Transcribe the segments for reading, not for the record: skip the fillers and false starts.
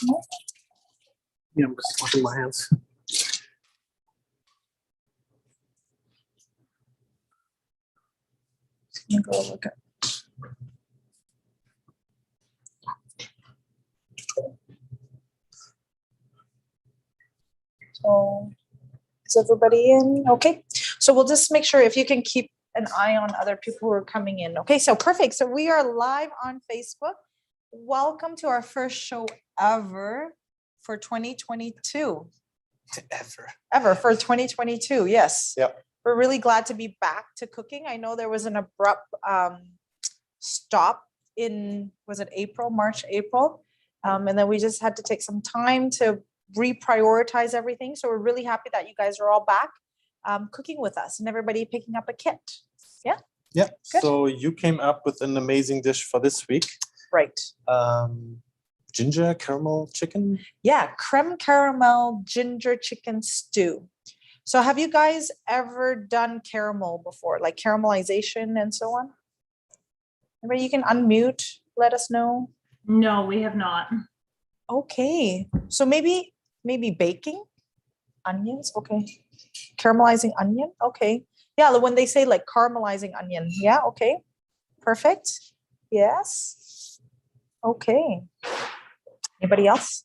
Yeah, I'm just washing my hands. Go look at. So is everybody in? Okay. So we'll just make sure if you can keep an eye on other people who are coming in. Okay, so perfect. So we are live on Facebook. Welcome to our first show ever for 2022. Ever for 2022, yes. Yep. We're really glad to be back to cooking. I know there was an abrupt stop in, was it March, April? And then we just had to take some time to reprioritize everything. So we're really happy that you guys are all back cooking with us and everybody picking up a kit. Yeah. Yeah. Good. So you came up with an amazing dish for this week. Right. Ginger caramel chicken. Yeah, creme caramel ginger chicken stew. So have you guys ever done caramel before, like caramelization and so on? Everybody, you can unmute, let us know. No, we have not. Okay, so maybe baking onions. Okay, caramelizing onion. Okay, yeah, when they say like caramelizing onion. Yeah, okay, perfect. Yes. Okay. Anybody else?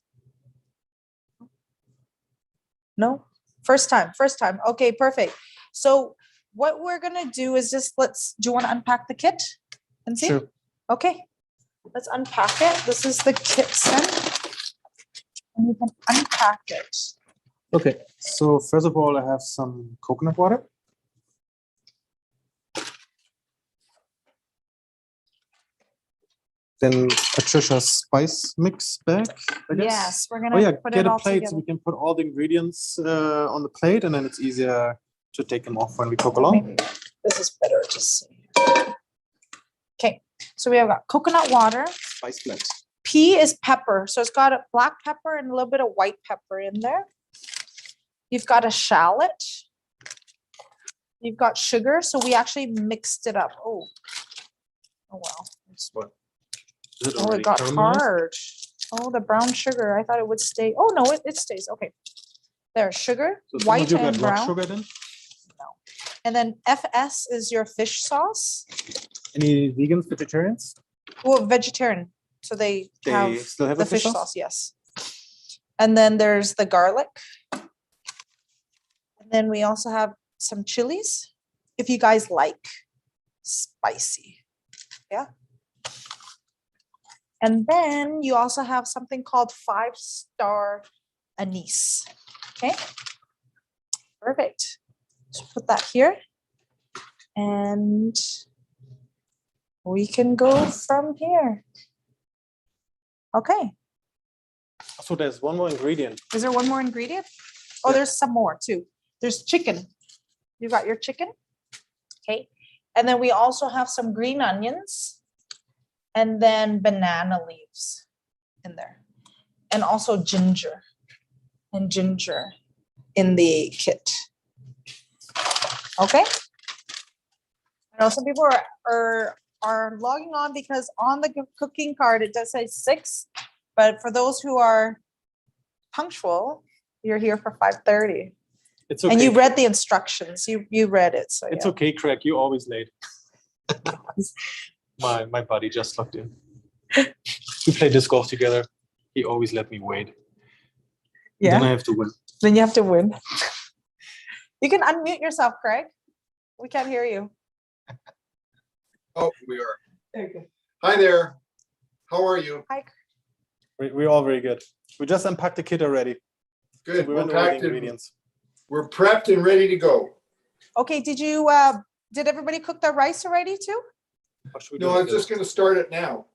No? First time. Okay, perfect. So what we're gonna do is just do you want to unpack the kit and see? Sure. Okay, let's unpack it. This is the kit set. And you can unpack it. Okay. So first of all, I have some coconut water. Then Patricia's spice mix bag, I guess. Yes, we're gonna Oh yeah, put get it a all plate together. so we can put all the ingredients on the plate, and then it's easier to take them off when we cook along. Maybe this is better to see. Okay, so we have got coconut water. Spice blend. P is pepper, so it's got a black pepper and a little bit of white pepper in there. You've got a shallot. You've got sugar, so we actually mixed it up. Oh well. What? Is it Oh, already it got caramelized? hard. Oh, the brown sugar. I thought it would stay. Oh no, it stays. Okay. There's sugar, So some of white you got and rock brown. sugar then? And then FS is your fish sauce. Any vegans, vegetarians? Well, vegetarian. So they have still have the a fish sauce, yes. And then there's the garlic. And then we also have some chilies, if you guys like spicy. Yeah. And then you also have something called 5-star anise. Okay. Perfect. So put that here. And we can go from here. Okay. So there's one more ingredient. Is there one more ingredient? Oh, Yeah. there's some more too. There's chicken. You got your chicken. Okay. And then we also have some green onions and then banana leaves in there. And also ginger and ginger in the kit. Okay. I know some people are logging on because on the cooking card, it does say 6, but for those who are punctual, you're here for 5:30. It's okay. And you read the instructions. You read it. So It's yeah. okay, Craig. You're always late. my buddy just logged in. We play disc golf together. He always let me wait. Yeah. Then I have to win. Then you have to win. You can unmute yourself, Craig. We can't hear you. Oh, we are. Hi there. How are you? Hi. We're all very good. We just unpacked the kit already. Good. We We're went over the packed and ingredients. we're prepped and ready to go. Okay, did everybody cook their rice already too? What should we do No, I with was just this? going to start it now.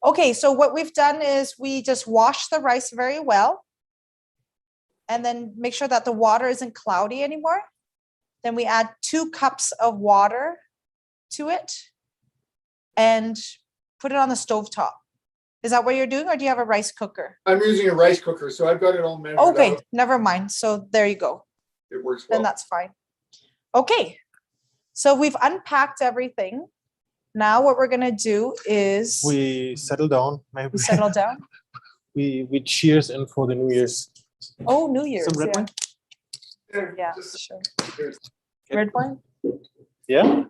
Okay, so what we've done is we just wash the rice very well. And then make sure that the water isn't cloudy anymore. Then we add 2 cups of water to it and put it on the stovetop. Is that what you're doing, or do you have a rice cooker? I'm using a rice cooker, so I've got it all measured Okay, out. never mind. So there you go. It works Then well. that's fine. Okay, so we've unpacked everything. Now what we're gonna do is We settle down. Maybe. we settle down. we cheers in for the New Year's. Oh, New Year's. Some red Yeah. wine? Yeah, sure. Red wine? Yeah.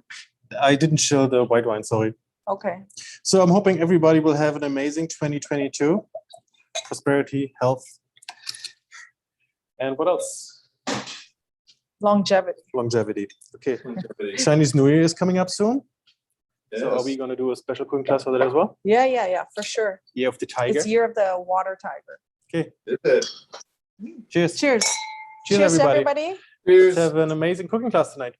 I didn't show the white wine, sorry. Okay. So I'm hoping everybody will have an amazing 2022. Prosperity, health. And what else? Longevity. Longevity. Okay. Chinese New Year is coming up soon. So are Yes. we going to do a special cooking class for that as well? Yeah, for sure. Year of the Tiger. It's year of the water tiger. Okay. Is it? Cheers. Cheers. Cheers, to everybody. everybody. Cheers. Let's have an amazing cooking class tonight.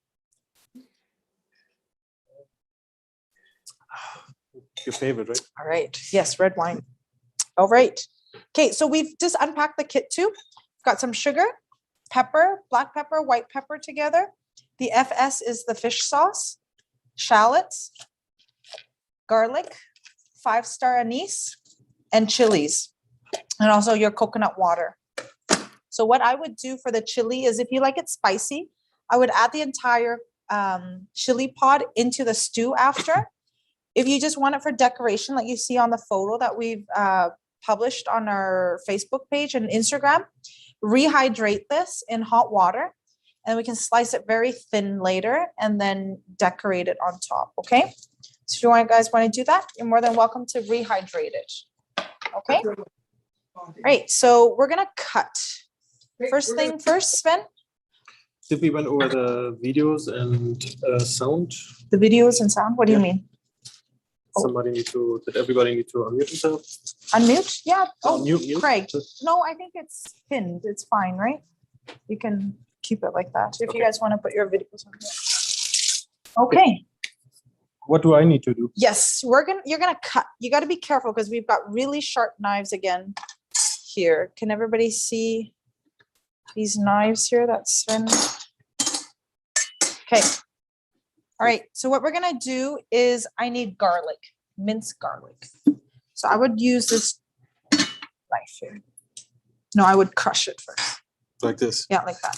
Your favorite, right? All right. Yes, red wine. All right. Okay, so we've just unpacked the kit too. Got some sugar, pepper, black pepper, white pepper together. The FS is the fish sauce, shallots, garlic, 5-star anise, and chilies, and also your coconut water. So what I would do for the chili is, if you like it spicy, I would add the entire chili pod into the stew after. If you just want it for decoration, like you see on the photo that we've published on our Facebook page and Instagram, rehydrate this in hot water, and we can slice it very thin later and then decorate it on top, okay? So if you guys want to do that, you're more than welcome to rehydrate it, okay? All right, so we're gonna cut. First thing first, Sven, Did we went over the videos and sound? the videos and sound, what do you mean? Did everybody need to unmute themselves? Unmute? Yeah. Oh, Mute. Craig. No, I think it's pinned. It's fine, right? You can keep it like that if you Okay. guys want to put your videos on there. Okay. What do I need to do? Yes, you're gonna cut. You got to be careful because we've got really sharp knives again here. Can everybody see these knives here? That's Sven. Okay. All right. So what we're gonna do is I need garlic, minced garlic. So I would use this knife here. No, I would crush it first. Like this. Yeah, like that.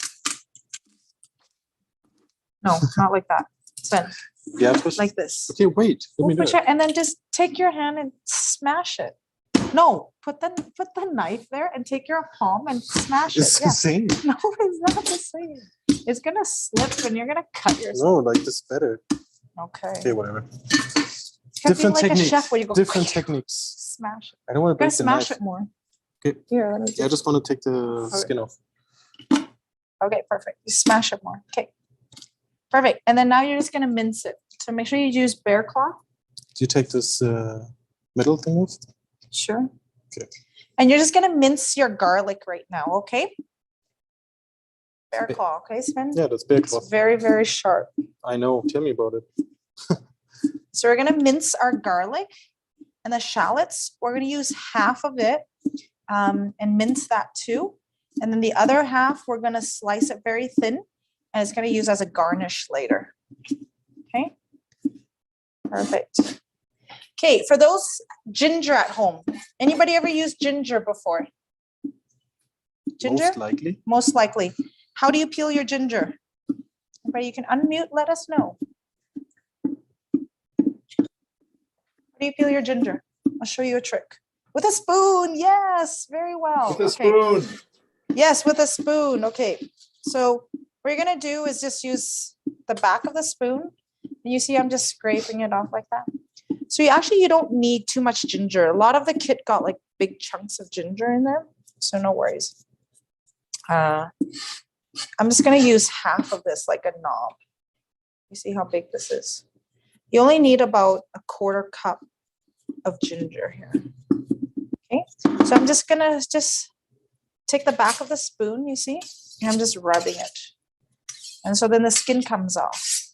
No, not like that. Sven, Yeah, push. like this. Okay, wait. Let me do it. And then just take your hand and smash it. No, put the knife there and take your palm and smash It's it. the same. No, it's not the same. It's gonna slip and you're gonna cut yourself. No, like this better. Okay. Okay, whatever. It's gonna be Different like a techniques. chef where you go Different techniques. smash it. I don't want to You're break gonna the smash knife. it more. Okay. Here, let me Yeah, I just want to take the skin off. Okay, perfect. You smash it more. Okay. Perfect. And then now you're just gonna mince it. So make sure you use bear claw. Do you take this middle thing off? Sure. Okay. And you're just gonna mince your garlic right now, okay? Bear Bit- claw, okay, Sven? Yeah, that's big. It's very, very sharp. I know. Tell me about it. So we're gonna mince our garlic and the shallots. We're gonna use half of it and mince that too. And then the other half, we're gonna slice it very thin and it's gonna use as a garnish later. Okay? Perfect. Okay, for those ginger at home, anybody ever used ginger before? Ginger? Most likely. Most likely. How do you peel your ginger? Anybody, you can unmute, let us know. How do you peel your ginger? I'll show you a trick. With a spoon, yes, very well. With a spoon. Yes, with a spoon, okay. So what you're gonna do is just use the back of the spoon. And you see I'm just scraping it off like that. So you don't need too much ginger. A lot of the kit got like big chunks of ginger in there, so no worries. I'm just gonna use half of this like a knob. You see how big this is? You only need about a 1/4 cup of ginger here. Okay, so I'm just gonna take the back of the spoon, you see, and I'm just rubbing it. And so then the skin comes off.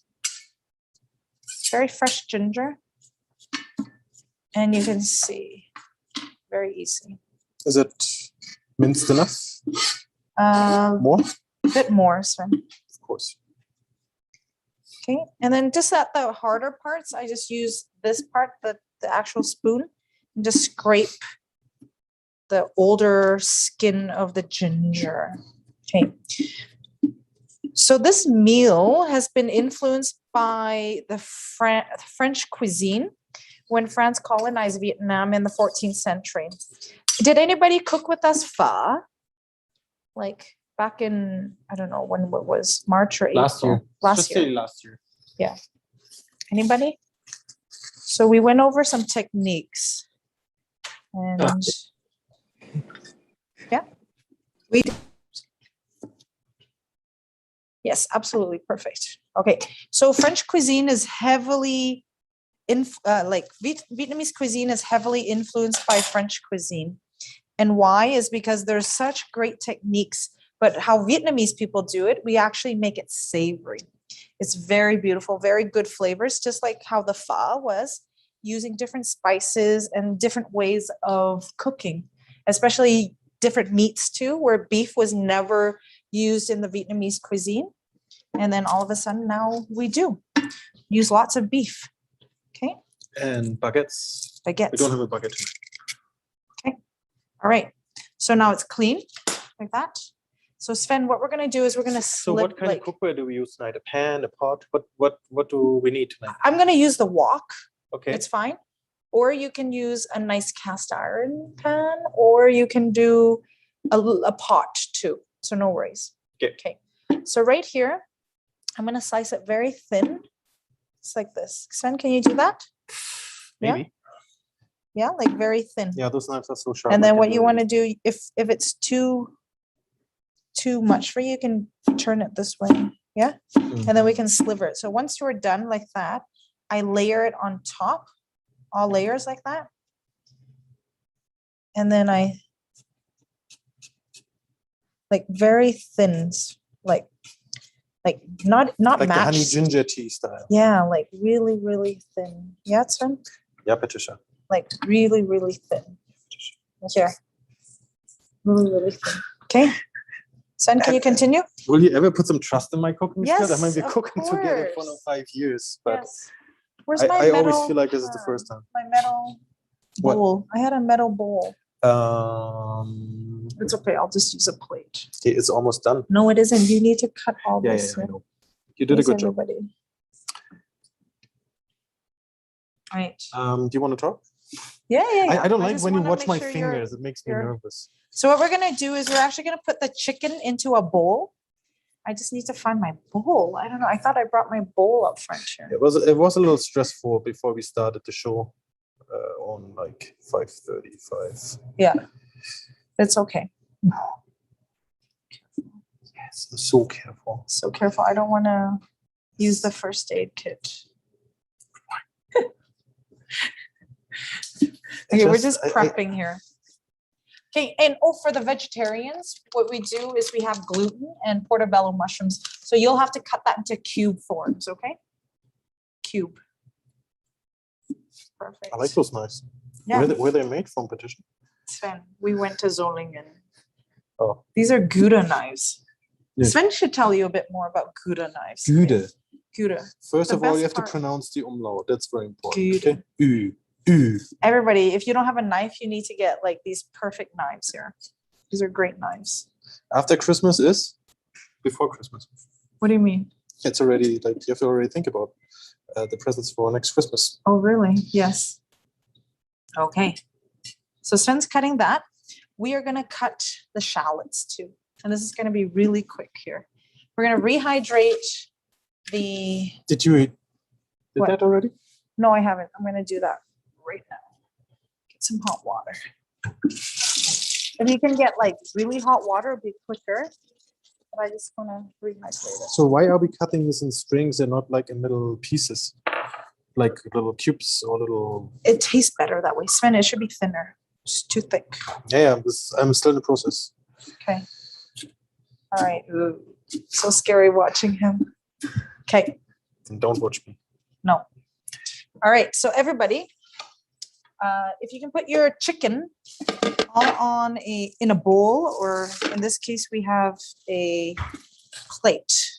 Very fresh ginger. And you can see, very easy. Is it minced enough? More? A bit more, Sven. Of course. Okay, and then just at the harder parts, I just use this part, the actual spoon, and just scrape the older skin of the ginger. Okay. So this meal has been influenced by the French cuisine when France colonized Vietnam in the 14th century. Did anybody cook with us pho? Like back in, I don't know when it was, March or April? Last year. Last Just year. say last year. Anybody? So we went over some techniques. And yeah, we did. Yes, absolutely perfect. Okay, so French cuisine is heavily Vietnamese cuisine is heavily influenced by French cuisine. And why is because there's such great techniques, but how Vietnamese people do it, we actually make it savory. It's very beautiful, very good flavors, just like how the pho was, using different spices and different ways of cooking, especially different meats too, where beef was never used in the Vietnamese cuisine. And then all of a sudden now we do use lots of beef. Okay. And baguettes. Baguettes. We don't have a baguette tonight. Okay. All right. So now it's clean like that. So Sven, what we're going to do is we're going to So slip. what kind of cookware do we use tonight? A pan, a pot? What do we need tonight? I'm going to use the wok. Okay. It's fine. Or you can use a nice cast iron pan, or you can do a pot too. So no worries. Okay. Okay. So right here, I'm going to slice it very thin. It's like this. Sven, can you do that? Maybe. Yeah, like very thin. Yeah, those knives are so sharp. And then what you want to do, if it's too much for you, you can turn it this way. Yeah. And then we can sliver it. So once you're done like that, I layer it on top, all layers like that. And then I like very thin, like not like matched. the honey ginger tea style. Yeah, like really, really thin. Yeah, it's fun. Yeah, Patricia. Like really, really thin. Here. Really, really thin. Okay. Son, can you continue? Will you ever put some trust in my cooking skills? I Yes, might be of cooking together for course. 5 years, but Yes. Where's my I metal? always feel like this is the first time. My metal What? bowl. I had a metal bowl. Um, It's okay. I'll just use a plate. okay, it's almost done. No, it isn't. You need to cut all Yeah, this. I know. You did a good job. Everybody. Right. Do you want to talk? Yeah. I don't like just when you wanna watch make my sure fingers. It makes me you're- nervous. So what we're gonna do is we're actually gonna put the chicken into a bowl. I just need to find my bowl. I don't know. I thought I brought my bowl up front here. It was a little stressful before we started the show on like 5:35. Yeah. It's okay. Yes, I'm so careful. So careful. I don't want to use the first aid kit. Okay, we're just prepping here. Okay, and for the vegetarians, what we do is we have gluten and portobello mushrooms. So you'll have to cut that into cube forms, okay? Cube. Perfect. I like those knives. Yeah, Where they made from, Patricia? Sven, we went to Zolingen. Oh, These are Gouda knives. Yeah. Sven should tell you a bit more about Gouda knives. Gouda. Gouda. First The of all, you best have to part- pronounce the umlaut. That's very important. Gouda. Okay? Ooh. Everybody, if you don't have a knife, you need to get like these perfect knives here. These are great knives. After Christmas is before Christmas. What do you mean? It's already like you have to already think about the presents for next Christmas. Oh, really? Yes. Okay. So Sven's cutting that. We are going to cut the shallots too. And this is going to be really quick here. We're going to rehydrate the... Did you did What? that already? No, I haven't. I'm going to do that right now. Get some hot water. If you can get like really hot water, it'll be quicker. But I just want to rehydrate it. So why are we cutting this in strings and not like in little pieces? Like little cubes or little... It tastes better that way. Sven, it should be thinner. It's too thick. Yeah, I'm still in the process. Okay. All right. So scary watching him. Okay. And don't watch me. No. All right. So everybody, if you can put your chicken all in a bowl, or in this case, we have a plate.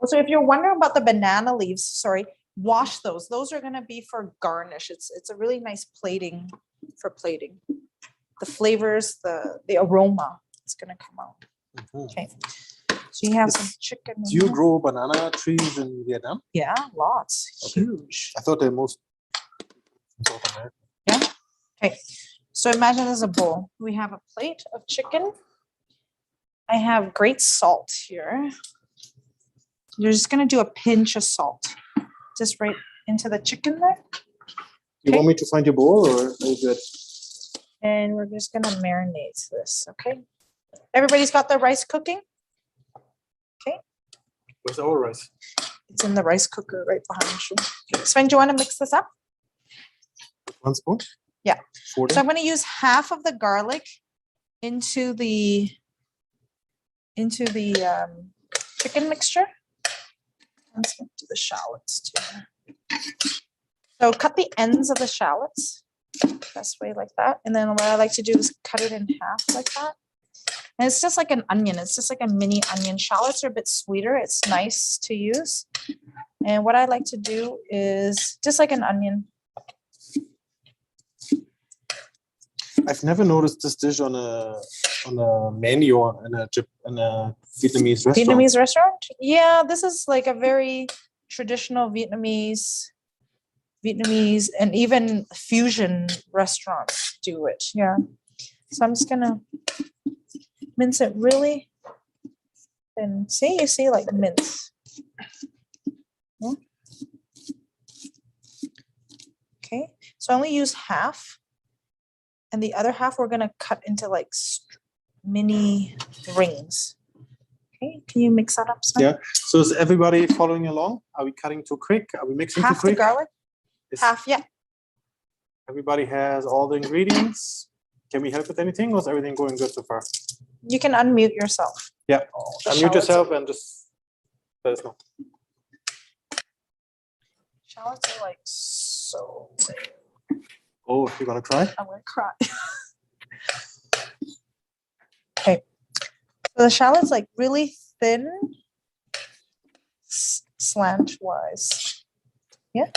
Also, if you're wondering about the banana leaves, sorry, wash those. Those are going to be for garnish. It's a really nice plating for plating. The flavors, the aroma, it's going to come out. Mhm. Okay. So you have some chicken. Do you grow banana trees in Vietnam? Yeah, lots. Okay. Huge. I thought they're most in South America. Okay, so imagine there's a bowl. We have a plate of chicken. I have great salt here. You're just gonna do a pinch of salt, just right into the chicken there. You want me to find your bowl or are you good? And we're just gonna marinate this, okay? Everybody's got their rice cooking? Okay, Where's our rice? it's in the rice cooker right behind you. Okay, Sven, do you wanna mix this up? 1 spoon? Yeah. 40? So I'm gonna use half of the garlic into the chicken mixture. Let's get to the shallots too. So cut the ends of the shallots, best way like that. And then what I like to do is cut it in half like that. And it's just like an onion. It's just like a mini onion. Shallots are a bit sweeter. It's nice to use. And what I like to do is just like an onion. I've never noticed this dish on a menu or in a Vietnamese restaurant. Vietnamese restaurant? Yeah, this is like a very traditional Vietnamese and even fusion restaurants do it. Yeah. So I'm just gonna mince it really thin. See, you see like mince. Yeah. Okay, so I only use half. And the other half we're gonna cut into like mini rings. Okay, can you mix that up? Sven? Yeah. So is everybody following along? Are we cutting too quick? Are we mixing Half too the quick? garlic, Is half, yeah. everybody has all the ingredients? Can we help with anything or is everything going good so far? You can unmute yourself. Yeah. The Unmute shallots yourself and just let us know. Shallots are like so big. Oh, you're gonna cry? I'm gonna cry. Okay, so the shallot's like really thin, slant-wise. Yeah,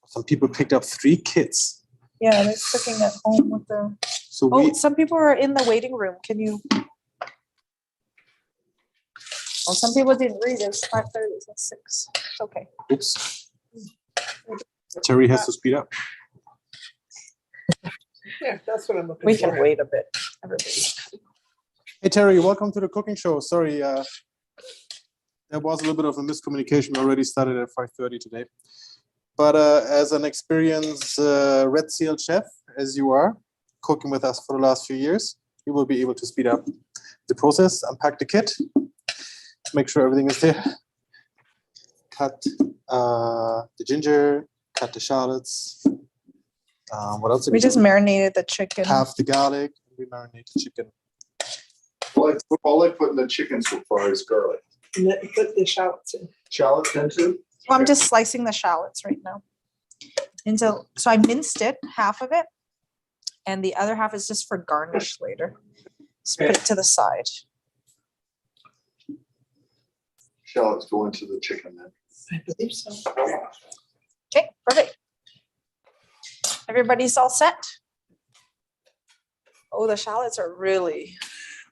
Some people picked up 3 kids. yeah, they're cooking at home with their. So Oh, we some people are in the waiting room. Can you? Oh, some people didn't read it. It's 5:30. It's 6. Okay. oops. Terry has to speed up. Yeah, that's what I'm looking We can wait a bit. Everybody. Hey Terry, welcome to the cooking show. Sorry, there was a little bit of a miscommunication. We already started at 5:30 today. But as an experienced Red Seal chef, as you are, cooking with us for the last few years, you will be able to speed up the process, unpack the kit, make sure everything is there. Cut the ginger, cut the shallots. What else? Did We just do? marinated the chicken. Half the garlic. We marinate the chicken. All I put in the chicken so far is garlic. And then put the shallots in. Shallots into? Well, I'm just slicing the shallots right now. And so I minced it, half of it, and the other half is just for garnish later. Just put it to the side. Shallots go into the chicken then. I believe so. Okay, perfect. Everybody's all set? Oh, the shallots are really,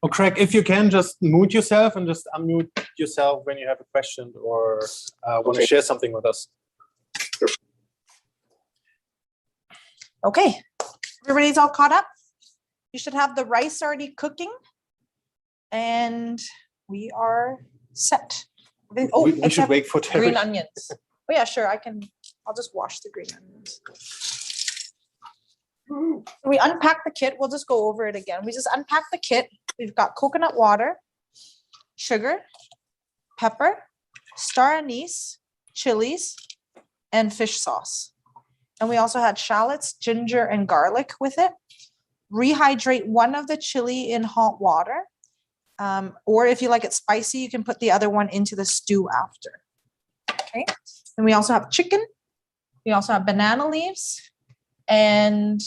Oh, Craig, if you can, just mute yourself and just unmute yourself when you have a question or want to share something with us. okay. Everybody's all caught up? You should have the rice already cooking. And we are set. Oh, we should except wait for Terry. green onions. Oh yeah, sure, I'll just wash the green onions. We unpack the kit. We'll just go over it again. We just unpack the kit. We've got coconut water, sugar, pepper, star anise, chilies, and fish sauce. And we also had shallots, ginger, and garlic with it. Rehydrate one of the chili in hot water. Or if you like it spicy, you can put the other one into the stew after. Okay. And we also have chicken. We also have banana leaves and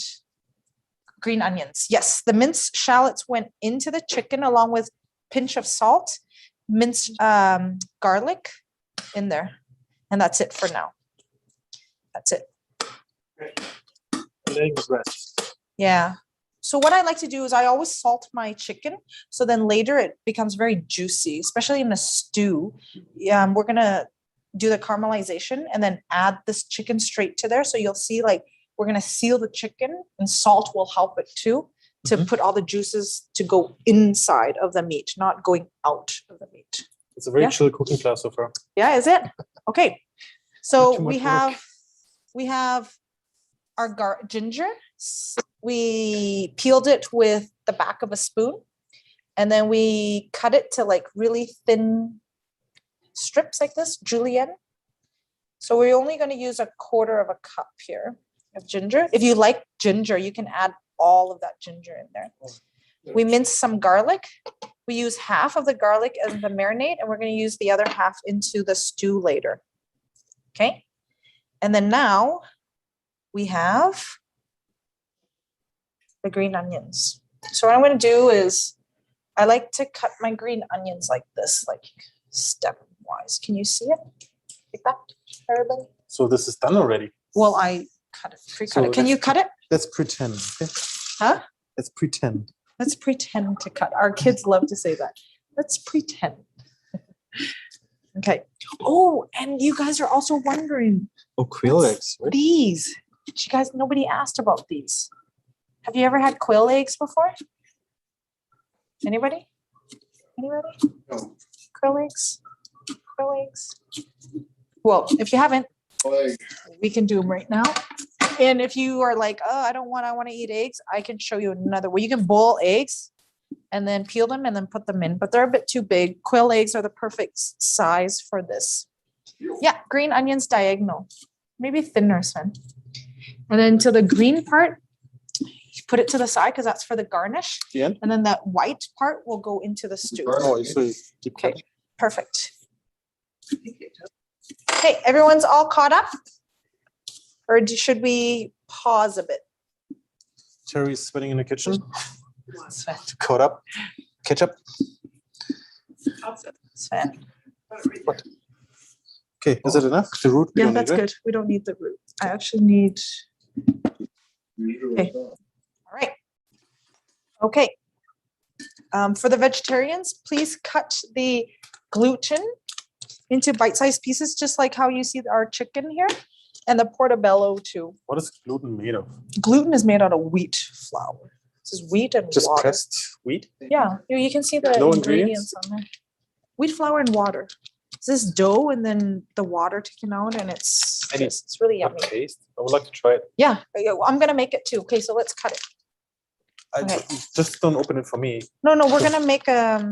green onions. Yes, the minced shallots went into the chicken along with pinch of salt, minced garlic in there. And that's it for now. That's it. Letting it rest. Yeah. So what I like to do is I always salt my chicken. So then later it becomes very juicy, especially in a stew. We're going to do the caramelization and then add this chicken straight to there. So you'll see like we're gonna seal the chicken, and salt will help it too, to put all the juices to go inside of the meat, not going out of the meat. It's a very Yeah. chill cooking class so far. Yeah, is it? Okay. So too we much work. have our ginger. We peeled it with the back of a spoon, and then we cut it to like really thin strips like this, julienne. So we're only going to use 1/4 of a cup here of ginger. If you like ginger, you can add all of that ginger in there. We mince some garlic. We use half of the garlic as the marinade, and we're going to use the other half into the stew later. Okay. And then now we have the green onions. So what I'm going to do is I like to cut my green onions like this, like step-wise. Can you see it? Like that, everybody? So this is done already. Well, I cut it, pre-cut So it. Can you cut it? Let's pretend. Okay? Huh? Let's pretend. Let's pretend to cut. Our kids love to say that. Let's pretend. Okay. Oh, and you guys are also wondering, Oh, quail eggs. Right? these. You guys, nobody asked about these. Have you ever had quail eggs before? Anybody? Anybody? No. Quail eggs? Quail eggs? Well, if you haven't, Like, we can do them right now. And if you are like, oh, I want to eat eggs, I can show you another way. You can boil eggs and then peel them and then put them in, but they're a bit too big. Quail eggs are the perfect size for this. Yeah, green onions diagonal, maybe thinner, Sven. And then to the green part, you put it to the side because that's for the garnish. The end? And then that white part will go into the stew. Oh, so you keep Okay, cutting. perfect. Okay, everyone's all caught up? Or should we pause a bit? Terry's sweating in the kitchen. Sven. Caught up. Ketchup. Sven. What? Okay, is it enough? The root? We Yeah, don't need, that's right? good. We don't need the root. I actually need, usually Okay. all right. Okay. For the vegetarians, please cut the gluten into bite-sized pieces, just like how you see our chicken here, and the portobello too. What is gluten made of? Gluten is made out of wheat flour. This is wheat and Just water. pressed wheat? Yeah, you can see the No ingredients on there. Wheat flour and water. This is dough and then the water taken out, and it's Any- it's really A yummy. taste? I would like to try it. Yeah, I'm gonna make it too. Okay, so let's cut it. I Okay. just don't open it for me. No, we're gonna make Can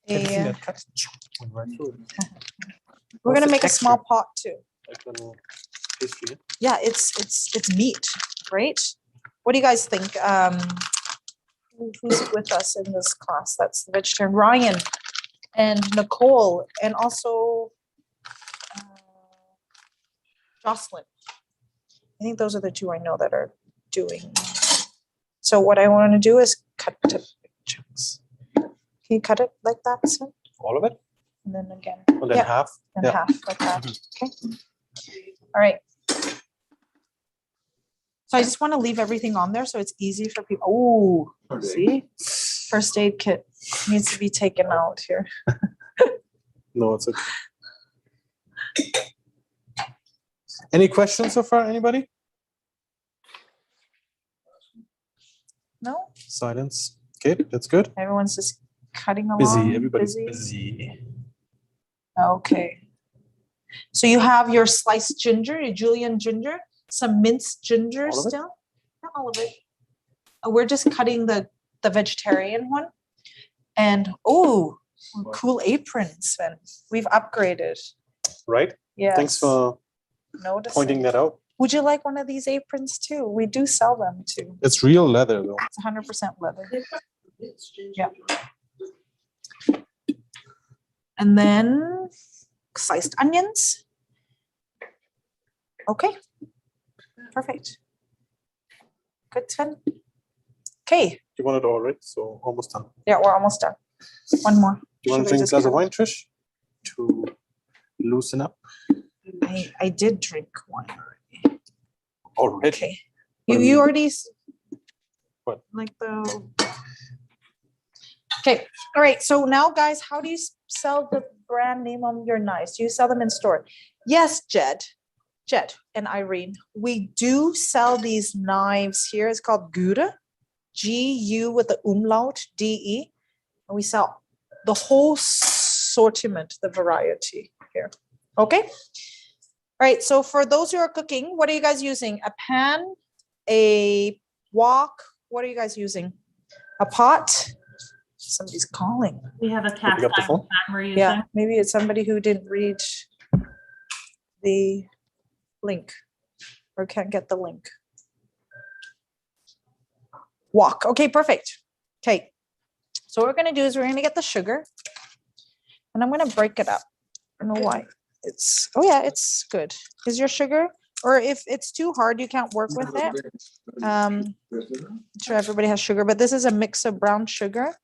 you see a that cut? Went right through it. we're What's gonna the make a small texture? pot too. Like little pastry. Yeah, it's meat, right? What do you guys think? Who's with us in this class? That's the vegetarian Ryan and Nicole, and also Jocelyn. I think those are the two I know that are doing. So what I want to do is cut to chunks. Can you cut it like that, Sven? All of it? And then again, And then Yeah. half? and Yeah. half like that. Okay. All right. So I just want to leave everything on there so it's easy for people. Oh, see? First aid kit needs to be taken out here. No, it's okay. Any questions so far, anybody? No? Silence. Okay, that's good. Everyone's just cutting along. Busy, everybody's busy. Okay. So you have your sliced ginger, your julienne ginger, some minced ginger All of it? still. Not all of it. We're just cutting the vegetarian one. And oh, cool aprons, Sven. We've upgraded. Right? Yeah. Thanks for Noticing. pointing that out. Would you like one of these aprons too? We do sell them too. It's real leather though. It's 100% leather. It's ginger. Yeah. And then sliced onions. Okay. Perfect. Good, Sven. Okay. You want it all right? So almost done. Yeah, we're almost done. One more. You want to Should we drink a just glass get of wine, Trish? To loosen up? I did drink wine already. Already? Okay. What do You you- already. What? Like the. Okay. All right. So now, guys, how do you sell the brand name on your knives? Do you sell them in store? Yes, Jed. Jed and Irene, we do sell these knives here. It's called Gouda, G-U with the umlaut, D-E. And we sell the whole assortment, the variety here. Okay. All right. So for those who are cooking, what are you guys using? A pan, a wok. What are you guys using? A pot? Somebody's calling. We have a cast Pick up the iron phone? pan we're using. Yeah, maybe it's somebody who didn't read the link or can't get the link. Wok. Okay, perfect. Okay. So what we're going to do is we're going to get the sugar and I'm going to break it up. I don't know why. It's, oh yeah, it's good. Is your sugar, or if it's too hard, you can't work with it. I'm sure everybody has sugar, but this is a mix of brown sugar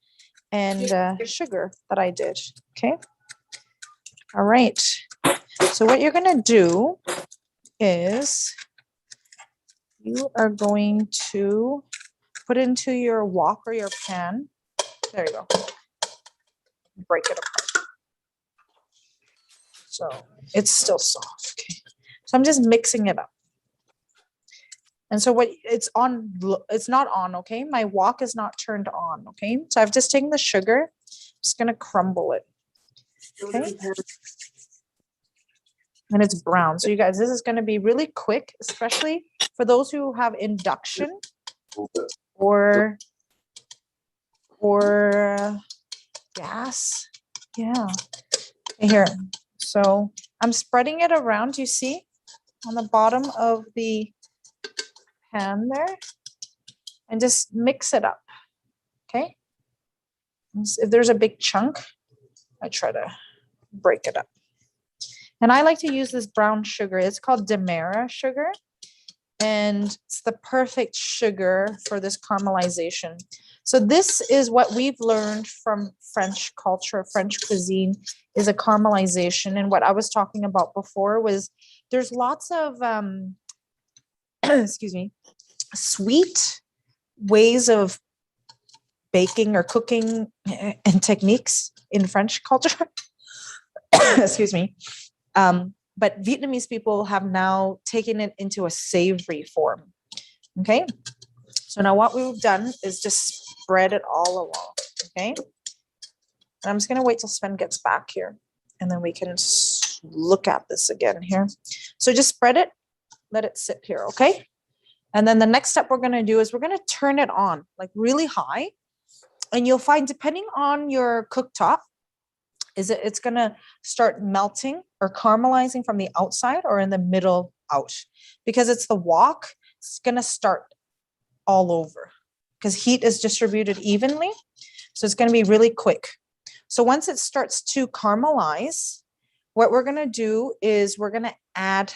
and sugar that I did. Okay. All right. So what you're going to do is you are going to put into your wok or your pan. There you go. Break it apart. So it's still soft. Okay. So I'm just mixing it up. And so what it's on, it's not on, okay? My wok is not turned on, okay? So I've just taken the sugar, just gonna crumble it. Okay. And it's brown. So you guys, this is gonna be really quick, especially for those who have induction or gas. Yeah. Here. So I'm spreading it around, you see, on the bottom of the pan there, and just mix it up. Okay. If there's a big chunk, I try to break it up. And I like to use this brown sugar. It's called Demerara sugar. And it's the perfect sugar for this caramelization. So this is what we've learned from French culture, French cuisine, is a caramelization. And what I was talking about before was there's lots of, excuse me, sweet ways of baking or cooking and techniques in French culture. Excuse me. But Vietnamese people have now taken it into a savory form. Okay. So now what we've done is just spread it all along. Okay. And I'm just going to wait till Sven gets back here and then we can look at this again here. So just spread it, let it sit here. Okay. And then the next step we're going to do is we're going to turn it on like really high. And you'll find, depending on your cooktop, it's going to start melting or caramelizing from the outside or in the middle out. Because it's the wok, it's going to start all over because heat is distributed evenly. So it's going to be really quick. So once it starts to caramelize, what we're going to do is we're going to add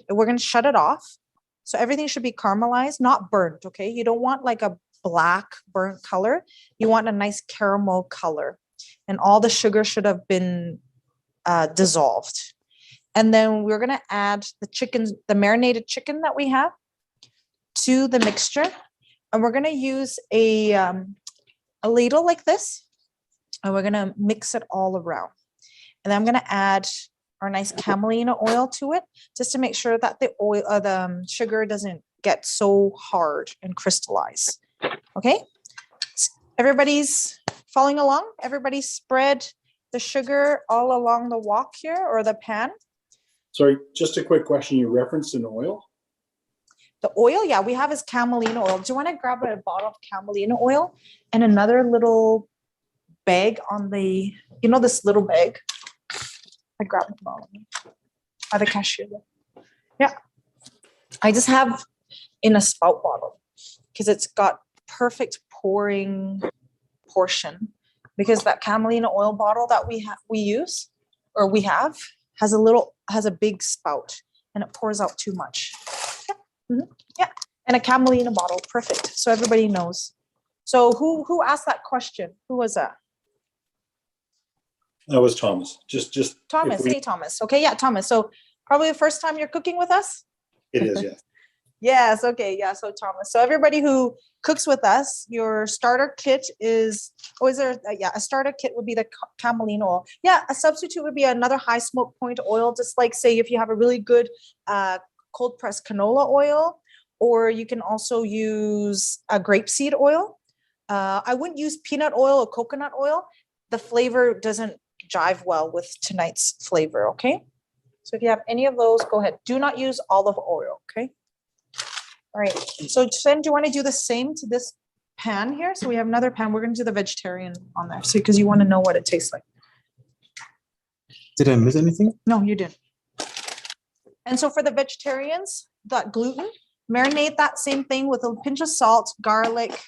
we're going to shut it off. So everything should be caramelized, not burnt, okay? You don't want like a black burnt color. You want a nice caramel color. And all the sugar should have been dissolved. And then we're going to add the marinated chicken that we have to the mixture. And we're going to use a ladle like this. And we're going to mix it all around. And then I'm going to add our nice camelina oil to it, just to make sure that the sugar doesn't get so hard and crystallize. Okay. Everybody's following along? Everybody spread the sugar all along the wok here or the pan? Sorry, just a quick question. You referenced an oil? The oil, yeah, we have is camelina oil. Do you want to grab a bottle of camelina oil and another little bag on the, you know, this little bag? I grabbed it by the cashier. Yeah. I just have in a spout bottle because it's got perfect pouring portion, because that camelina oil bottle that we have has a big spout and it pours out too much. Yeah. Mm-hmm. Yeah. And a camelina bottle, perfect. So everybody knows. So who asked that question? Who was that? That was Thomas. Just Thomas. Hey, Thomas. Okay, yeah, Thomas. So probably the first time you're cooking with us? It is, yeah. Yes, okay, yeah, so Thomas. So everybody who cooks with us, your starter kit is, oh, is there, yeah, a starter kit would be the camelina oil. Yeah, a substitute would be another high smoke point oil, just like say if you have a really good cold pressed canola oil, or you can also use a grapeseed oil. I wouldn't use peanut oil or coconut oil. The flavor doesn't jive well with tonight's flavor, okay? So if you have any of those, go ahead. Do not use olive oil, okay? All right, so Jen, do you want to do the same to this pan here? So we have another pan. We're going to do the vegetarian on there. So because you want to know what it tastes like. Did I miss anything? No, you didn't. And so for the vegetarians, that gluten, marinate that same thing with a pinch of salt, garlic,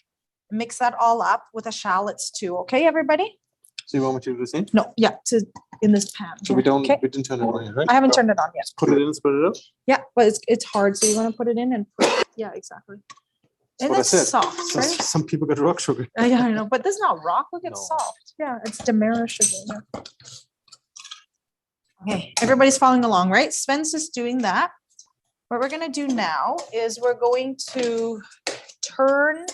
mix that all up with the shallots too. Okay, everybody? So you want me to do the same? No, yeah, in this pan. So we here, don't, okay? we didn't turn it on yet, right? I haven't turned it on yet. Put it in, spread it out. Yeah, but it's hard. So you want to put it in and yeah, exactly. That's And what I it's said. soft, So- right? Some people got rock sugar. Yeah, I know, but this is not rock. Look, it's No. soft. Yeah, it's demerara sugar. Yeah. Okay, everybody's following along, right? Sven's just doing that. What we're gonna do now is we're going to turn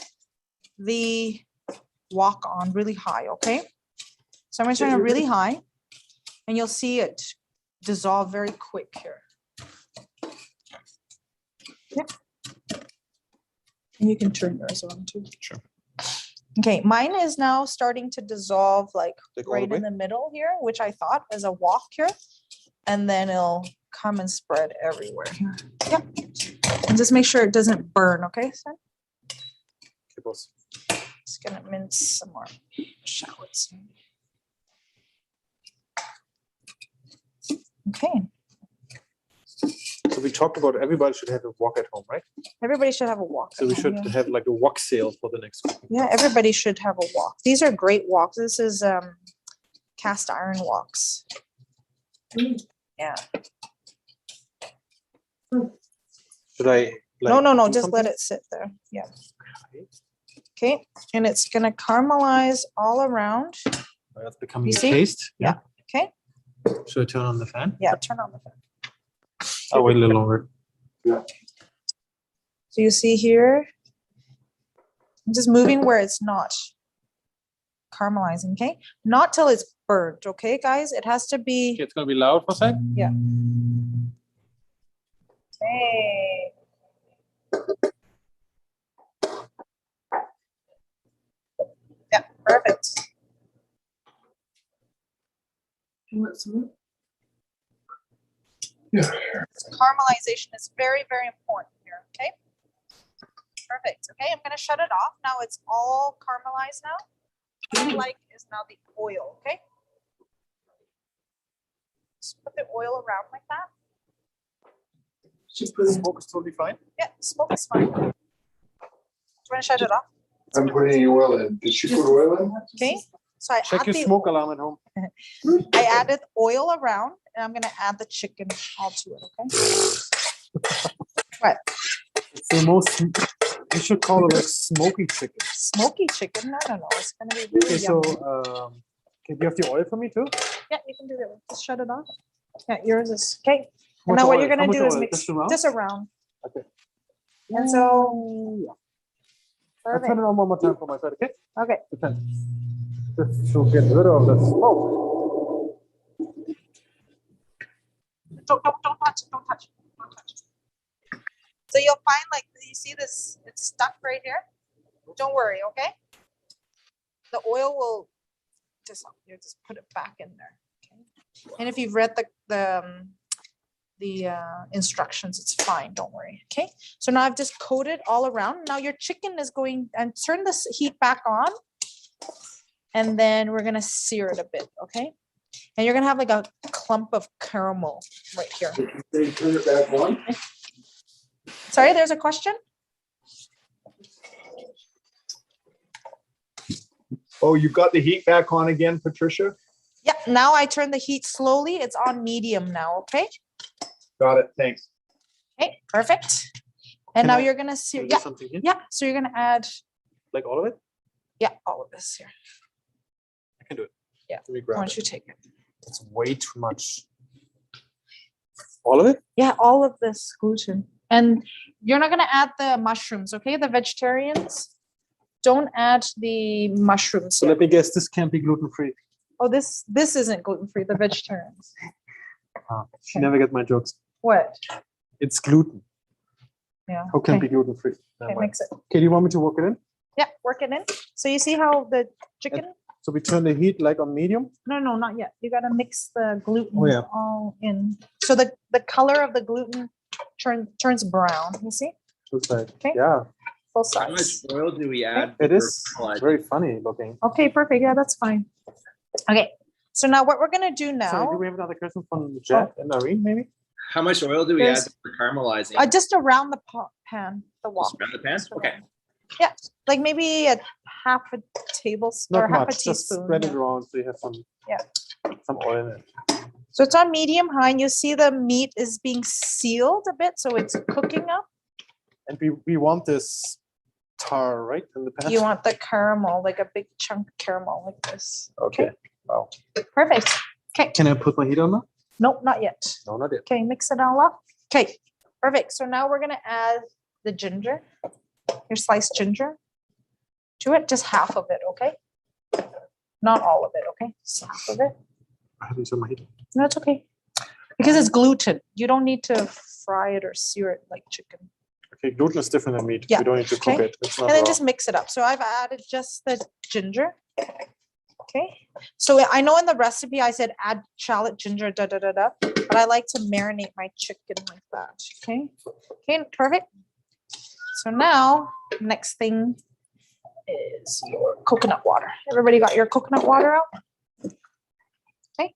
the wok on really high, okay? So I'm gonna turn it really high, and you'll see it dissolve very quick here. Yeah. And you can turn yours on too. Sure. Okay, mine is now starting to dissolve like Like all the right way? in the middle here, which I thought was a wok here. And then it'll come and spread everywhere here. Yep. And just make sure it doesn't burn, okay? So Okay, boss. just gonna mince some more shallots. Okay, So we talked about everybody should have a wok at home, right? everybody should have a wok. So at we home, should yeah. have like a wok sale for the next week. Yeah, everybody should have a wok. These are great woks. This is cast iron woks. Yeah. Should I? No, like, no, do just let something? it sit there. Yeah. Okay, and it's gonna caramelize all around. That's becoming You a see? taste. Yeah. Okay, Should I turn on the fan? yeah, turn on the fan. I'll wait a little longer. So you see here, I'm just moving where it's not caramelizing, okay? Not till it's burnt, okay, guys? It has to be, Okay, it's gonna be loud for a sec. yeah. Hey. Yeah, perfect. Caramelization is very, very important here, okay? Perfect, okay? I'm gonna shut it off. Now it's all caramelized now. What I like is now the oil, okay? Just put the oil around like that. Smoke is totally fine. Yeah, smoke is fine. Do you wanna shut it off? I'm putting any oil in. Did she put oil in? Okay, so I Check add your the, smoke alarm at home. I added oil around and I'm gonna add the chicken all to it, okay? What? It's the most. You should call it like smoky chicken. Smoky chicken? I don't know, it's gonna be Okay, really so yummy. can you have the oil for me too? Yeah, you can do that. Just shut it off. Yeah, yours is, okay. How And much now what oil? you're How gonna much do is oil? mix Just around? this around. Okay. And so, I'll turn perfect. it on one more time for my side, okay? Okay, Just to get rid of the smoke. don't touch it, don't touch it, don't touch it. So you'll find like, you see this, it's stuck right here. Don't worry, okay? The oil will just, you just put it back in there. Okay? And if you've read the instructions, it's fine, don't worry, okay? So now I've just coated all around. Now your chicken is going, and turn this heat back on. And then we're gonna sear it a bit, okay? And you're gonna have like a clump of caramel right here. They turn it back on? Sorry, there's a question? Oh, you got the heat back on again, Patricia? Yeah, now I turn the heat slowly. It's on medium now, okay? Got it, thanks. Okay, perfect. And Can now I you're gonna sear, Do yeah, something here? yeah. So you're gonna add, Like all of it? yeah, all of this here. I can do it. Yeah. Let me Why grab don't it. you take it? It's way too much. All of it? Yeah, all of this gluten. And you're not gonna add the mushrooms, okay? The vegetarians, don't add the mushrooms So yet. let me guess, this can't be gluten-free. Oh, this isn't gluten-free, the vegetarians. She never gets my jokes. What? It's gluten. Yeah. How can it okay. be gluten-free? Never Okay, mind. mix it. Okay, do you want me to work it in? Yeah, work it in. So you see how the chicken? So we turn the heat like on medium? No, not yet. You gotta mix the gluten Oh, yeah. all in. So the color of the gluten turns brown, you see? Looks like, Okay. yeah, Full How much size. oil do we add? it before is caramelizing? very funny looking. Okay, perfect. Yeah, that's fine. Okay, so now what we're gonna do Sorry, now, do we have another question from Jack and Irene, maybe? How much oil do we add There's- for caramelizing? just around the pan, the wok. Just around the pan? Just Okay. around. Yeah, like maybe a half a tablespoon or Not half a much, just teaspoon. spread it yeah. around so you have some oil in it. So it's on medium high, and you see the meat is being sealed a bit, so it's cooking up. And we want this tar, right, in the pan? You want the caramel, like a big chunk of caramel like this. Okay, wow. Perfect. Okay, Can I put my heat on now? nope, not yet. No, not yet. Okay, mix it all up. Okay, perfect. So now we're gonna add the ginger, your sliced ginger to it, just half of it, okay? Not all of it, okay? Just half of it. I haven't turned my heat on. No, it's okay. Because it's gluten. You don't need to fry it or sear it like chicken. Okay, gluten is different than meat. Yeah, We don't need to cook okay. it. It's not And then raw. just mix it up. So I've added just the ginger. Okay. So I know in the recipe I said add shallot, ginger, but I like to marinate my chicken like that. Okay. Okay, perfect. So now, next thing is your coconut water. Everybody got your coconut water out? Okay.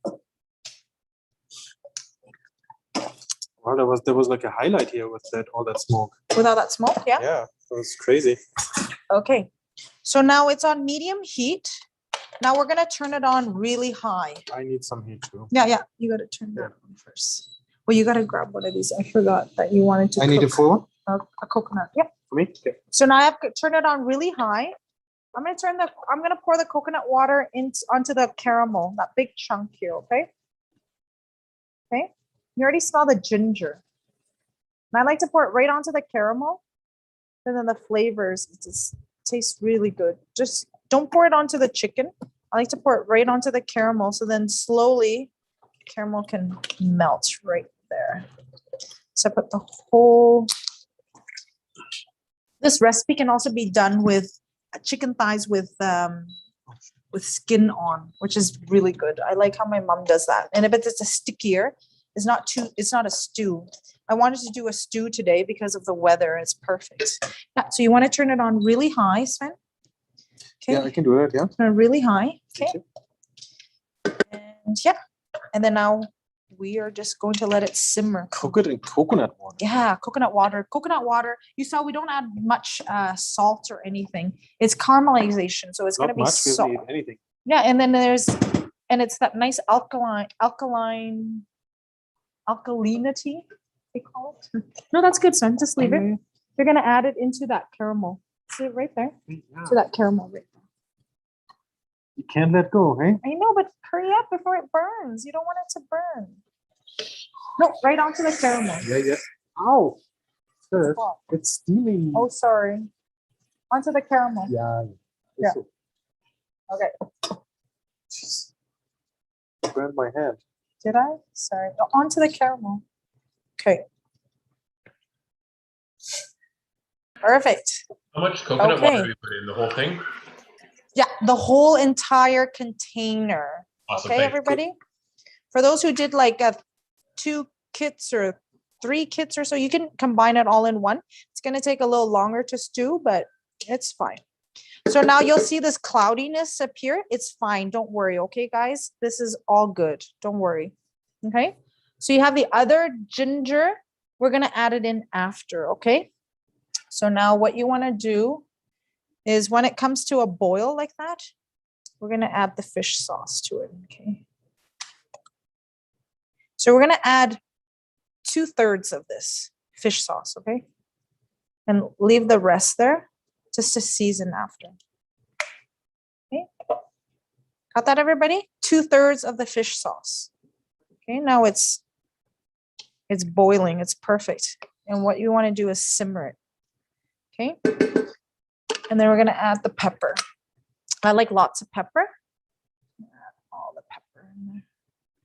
Wow, there was like a highlight here with that all that smoke. With all that smoke, yeah? Yeah, it was crazy. Okay. So now it's on medium heat. Now we're gonna turn it on really high. I need some heat too. Yeah, you gotta turn that on first. Well, you gotta grab one of these. I forgot that you wanted to I need a cook full one a coconut. Yep. for me. Okay. So now I have to turn it on really high. I'm gonna pour the coconut water onto the caramel, that big chunk here, okay? Okay. You already smell the ginger. And I like to pour it right onto the caramel. And then the flavors, it just tastes really good. Just don't pour it onto the chicken. I like to pour it right onto the caramel. So then slowly caramel can melt right there. So I put the whole, this recipe can also be done with chicken thighs with skin on, which is really good. I like how my mom does that. And if it's a stickier, it's not a stew. I wanted to do a stew today because of the weather. It's perfect. Yeah, so you want to turn it on really high, Sven? Yeah, I can do that. Yeah. Turn it really high. Okay. Thank And yeah. And then now we are just going to let it simmer. Cook it in coconut water. Yeah, coconut water. Coconut water. You saw we don't add much salt or anything. It's caramelization, so it's going to Not be much. We salt. don't need anything. Yeah, and then it's that nice alkalinity, they call it. No, that's good, son. Just leave it. You're gonna add it into that caramel. See it right there? Yeah. To that caramel right there. You can't let go, hey? I know, but hurry up before it burns. You don't want it to burn. No, right onto the caramel. Yeah. Ow. Sir, Oh, it's steaming. oh, sorry. Onto the caramel. Yeah. Yeah. This Okay. Jeez. Burned my hand. Did I? Sorry. No, onto the caramel. Okay. Perfect. How much coconut Okay. water do you put in? The whole thing? Yeah, the whole entire container. Awesome. Okay, thank you. everybody? For those who did like 2 kits or 3 kits or so, you can combine it all in one. It's going to take a little longer to stew, but it's fine. So now you'll see this cloudiness appear. It's fine. Don't worry. Okay, guys? This is all good. Don't worry. Okay? So you have the other ginger. We're going to add it in after. Okay? So now what you want to do is when it comes to a boil like that, we're going to add the fish sauce to it. Okay? So we're going to add 2/3 of this fish sauce. Okay? And leave the rest there just to season after. Okay? Got that, everybody? 2/3 of the fish sauce. Okay, now it's boiling. It's perfect. And what you want to do is simmer it. Okay. And then we're going to add the pepper. I like lots of pepper. Add all the pepper in there.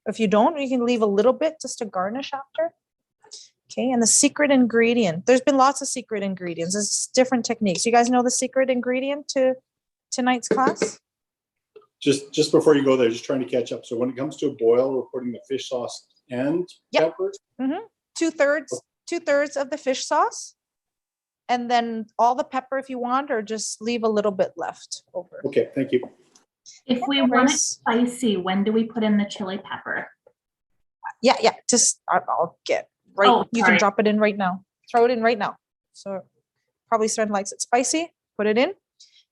If you don't, you can leave a little bit just to garnish after. Okay, and the secret ingredient. There's been lots of secret ingredients. There's different techniques. You guys know the secret ingredient to tonight's class? Just before you go there, just trying to catch up. So when it comes to a boil, we're putting the fish sauce and Yep. pepper. Two-thirds of the fish sauce. And then all the pepper if you want, or just leave a little bit left over. Okay, thank you. If we No want it worries. spicy, when do we put in the chili pepper? Yeah, just I'll get right. Oh, You can sorry. drop it in right now. Throw it in right now. So probably Sven likes it spicy. Put it in.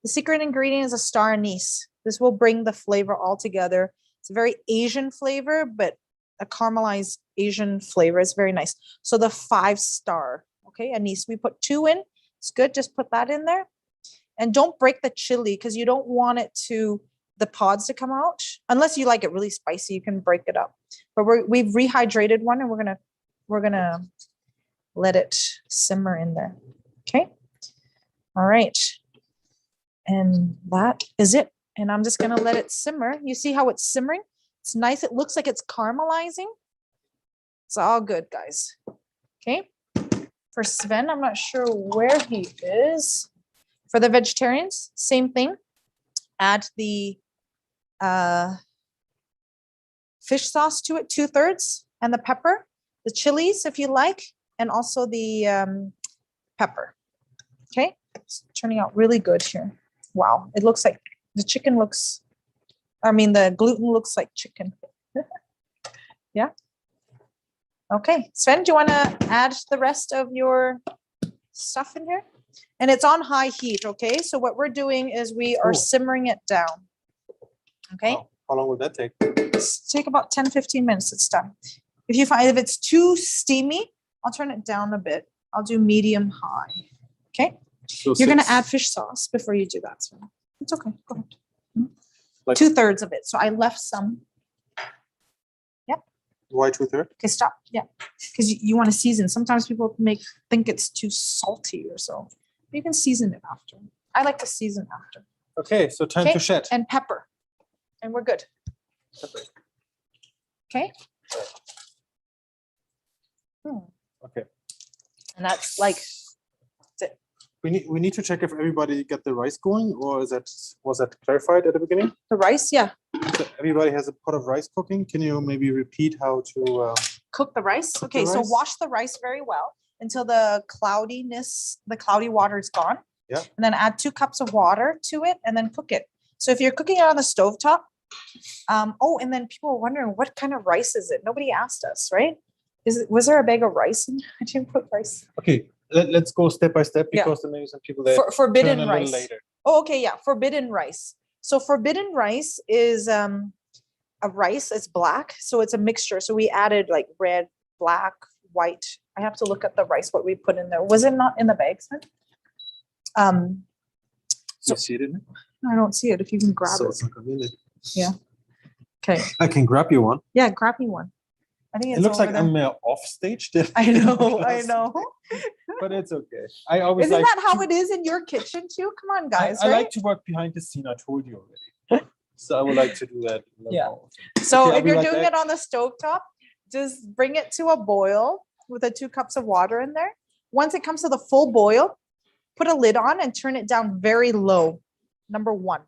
The secret ingredient is a star anise. This will bring the flavor all together. It's a very Asian flavor, but a caramelized Asian flavor. It's very nice. So the 5-star, okay, anise. We put 2 in. It's good. Just put that in there. And don't break the chili because you don't want it to the pods to come out. Unless you like it really spicy, you can break it up. But we've rehydrated one and we're gonna let it simmer in there. Okay. All right. And that is it. And I'm just gonna let it simmer. You see how it's simmering? It's nice. It looks like it's caramelizing. It's all good, guys. Okay. For Sven, I'm not sure where he is. For the vegetarians, same thing. Add the fish sauce to it, 2/3, and the pepper, the chilies if you like, and also the pepper. Okay, it's turning out really good here. Wow, it looks like the chicken looks, the gluten looks like chicken. Yeah. Okay, Sven, do you want to add the rest of your stuff in here? And it's on high heat, okay? So what we're doing is we are Cool. simmering it down. Okay, Wow. How long would that take? take about 10-15 minutes, it's done. If it's too steamy, I'll turn it down a bit. I'll do medium high. Okay, So you're gonna 6, add fish sauce before you do that, Sven. It's okay, go ahead. like 2/3 of it, so I left some. why 2/3? Okay, stop, yeah, because you want to season. Sometimes people think it's too salty or so. You can season it after. I like to season after. Okay, so time Okay, to shed. and pepper, and we're good. Okay. Okay. And that's like, that's it. We need to check if everybody got the rice going, or was that clarified at the beginning? The rice, yeah. So everybody has a pot of rice cooking. Can you maybe repeat how to? Cook the rice. Okay, so rice. wash the rice very well until the cloudy water is gone. Yeah. And then add 2 cups of water to it and then cook it. So if you're cooking it on the stovetop, and then people were wondering what kind of rice is it? Nobody asked us, right? Was there a bag of rice? I didn't put rice. Okay, let's go step by step Yeah. because there may be some people that Forbidden turn a little rice. later. Oh, okay, yeah, forbidden rice. So forbidden rice is a rice. It's black, so it's a mixture. So we added like red, black, white. I have to look at the rice what we put in there. Was it not in the bags then? So You see it in it? I don't see it. If you can grab So it. it's not gonna be in it. Yeah. Okay. I can grab you one. Yeah, grab me one. I think it's It looks like over there. I'm off stage. there. I know. I know. But it's okay. I always Isn't like that how to- it is in your kitchen too? Come on, I, guys. I right? like to work behind the scene. I told you already. So I would like to do that. a little Yeah. more often. So Okay, I'll if be you're right doing back. it on the stovetop, just bring it to a boil with the 2 cups of water in there. Once it comes to the full boil, put a lid on and turn it down very low. Number 1.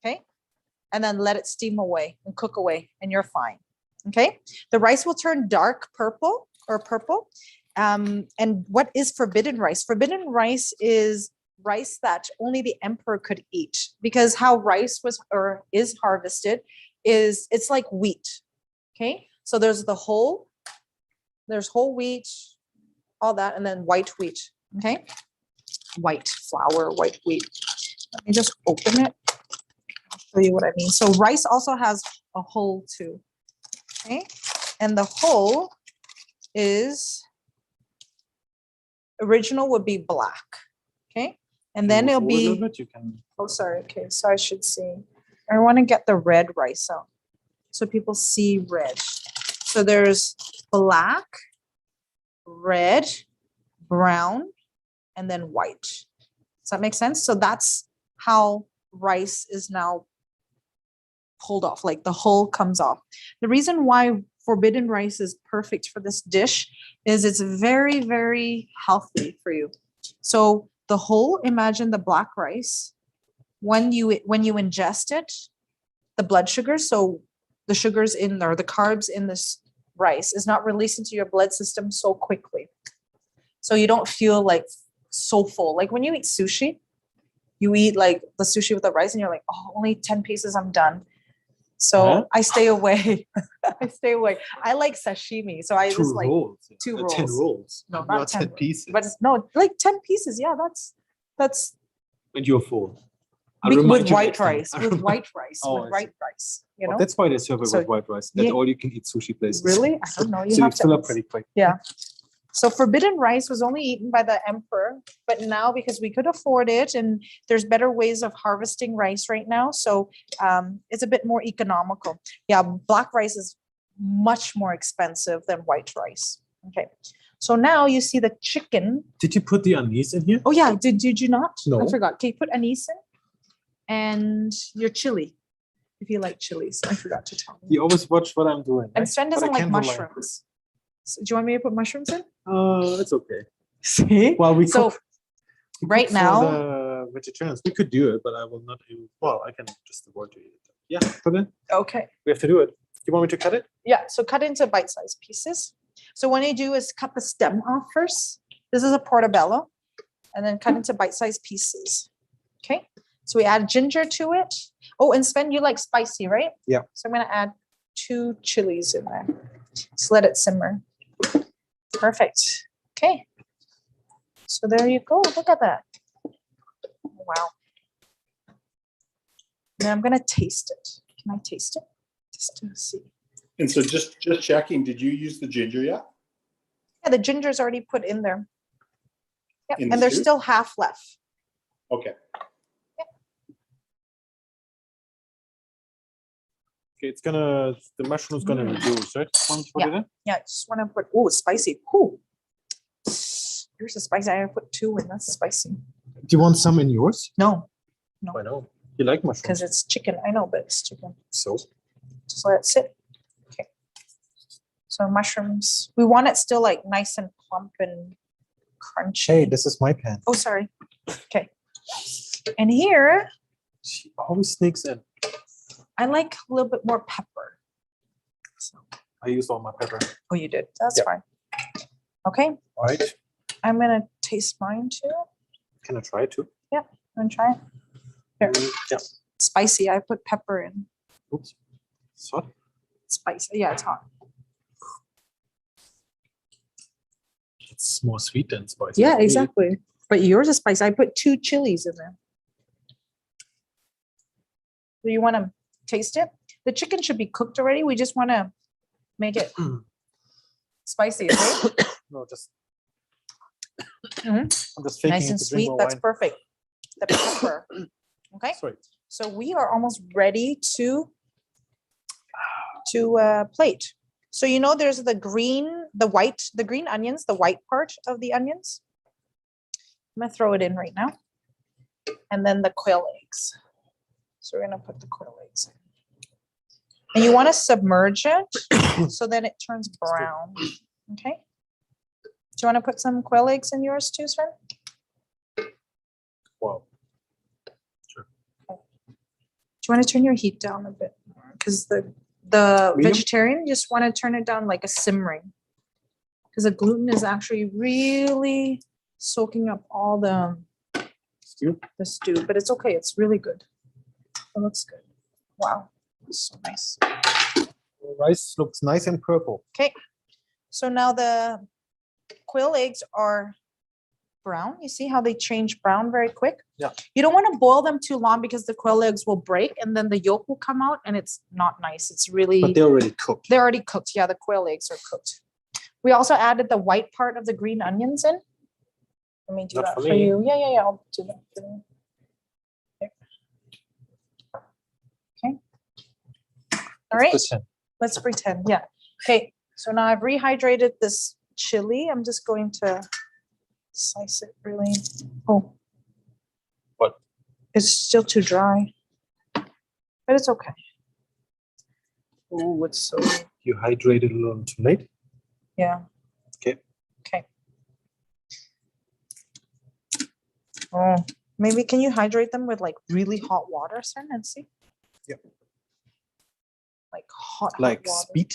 Okay. And then let it steam away and cook away and you're fine. Okay. The rice will turn dark purple. And what is forbidden rice? Forbidden rice is rice that only the emperor could eat, because how rice is harvested is it's like wheat. Okay, so there's whole wheat, all that, and then white wheat. Okay, white flour, white wheat. Let me just open it. I'll show you what I mean. So rice also has a hull too. Okay, and the hull is original would be black. Okay, and then it'll Move forward a little be. bit, you can. Oh, sorry. Okay, so I should see. I want to get the red rice out so people see red. So there's black, red, brown, and then white. Does that make sense? So that's how rice is now pulled off, like the hull comes off. The reason why forbidden rice is perfect for this dish is it's very, very healthy for you. So the whole, imagine the black rice, when you ingest it, the blood sugar, so the sugars in or the carbs in this rice is not released into your blood system so quickly. So you don't feel like so full. Like when you eat sushi, you eat like the sushi with the rice and you're like, oh, only 10 pieces, I'm done. So Huh? I stay away. I stay away. I like sashimi. So I Two just like rolls. 2 10 rolls. rolls. No, not 10 pieces. But it's, no, like 10 pieces. Yeah, that's And you're full. with white rice. With white rice. Oh, I With see. white rice. You know? That's why they serve it So- with white rice. That's Yeah. all you can eat sushi places. Really? I don't know. You So you have to fill up ask. pretty quick. Yeah. So forbidden rice was only eaten by the emperor, but now because we could afford it and there's better ways of harvesting rice right now, so it's a bit more economical. Yeah, black rice is much more expensive than white rice. Okay. So now you see the chicken. Did you put the anise in here? Oh yeah, did you not? I No. forgot. Okay, put anise in and your chili. If you like chilies, I forgot to tell you. You always watch what I'm doing. And right? Sven But I doesn't like can't rely on mushrooms. So do you want me to put mushrooms in? It's okay. See? Well, we So cook. We right cook for now- the vegetarians, we could do it, but I will not do. Well, I can just avoid to eat it. Yeah, put it. Okay. We have to do it. You want me to cut it? Yeah, so cut into bite-sized pieces. So what you do is cut the stem off first. This is a portobello. And then cut into bite-sized pieces. Okay, so we add ginger to it. Oh, and Sven, you like spicy, right? Yeah. So I'm gonna add 2 chilies in there. Just let it simmer. Perfect. Okay. So there you go. Look at that. Wow. Now I'm gonna taste it. Can I taste it? Just to see. And so just checking, did you use the ginger yet? Yeah, the ginger's already put in there. Yep, In the and there's stew? still half left. Okay. Okay, the mushroom's gonna reduce, right? Want to put it in? Yeah, I just want to put, oh, it's spicy. Ooh. Here's the spicy. I put 2 in. That's spicy. Do you want some in yours? No, I know. You like mushrooms. because it's chicken. I know, but it's chicken. So Just let it sit. Okay. So mushrooms. We want it still like nice and plump and crunchy. hey, this is my pan. Oh, sorry. Okay. And here, She always sneaks in. I like a little bit more pepper. So, I used all my pepper. oh, you did. That's Yeah. fine. Okay. All right. I'm going to taste mine too. Can I try it too? And try it. Here. Yeah. Spicy. I put pepper in. Oops. It's hot. Spicy. Yeah, it's hot. It's more sweet than spicy. Yeah, for me. exactly. But yours is spicy. I put 2 chilies in there. Do you want to taste it? The chicken should be cooked already. We just want to make it spicy. Okay? No, just. Mhm. I'm just faking Nice it and to drink sweet. more That's wine. perfect. The pepper. Okay. Sorry. So we are almost ready to plate. So you know there's the green onions, the white part of the onions. I'm gonna throw it in right now. And then the quail eggs. So we're gonna put the quail eggs in. And you want to submerge it so then it turns brown. Okay. Do you want to put some quail eggs in yours too, Sven? Wow. Do you want to turn your heat down a bit? Because the Medium? vegetarian just want to turn it down like a simmering. Because the gluten is actually really soaking up all the Stew? stew, but it's okay. It's really good. It looks good. Wow, so nice. The rice looks nice and purple. Okay, so now the quail eggs are brown. You see how they change brown very quick? Yeah. You don't want to boil them too long because the quail eggs will break and then the yolk will come out and it's not nice. It's really, But they're already cooked. they're already cooked. Yeah, the quail eggs are cooked. We also added the white part of the green onions in. Let me do Not that for for me. you. Yeah, I'll do that for you. There. Okay. All right. Pretend. Let's pretend, yeah. Okay, so now I've rehydrated this chili. I'm just going to slice it really. Oh. What? It's still too dry. But it's okay. Oh, it's so, You hydrated a little too late. yeah. Okay. Okay. Oh, maybe can you hydrate them with like really hot water, sir, and see? Yeah. Like hot Like water. speed.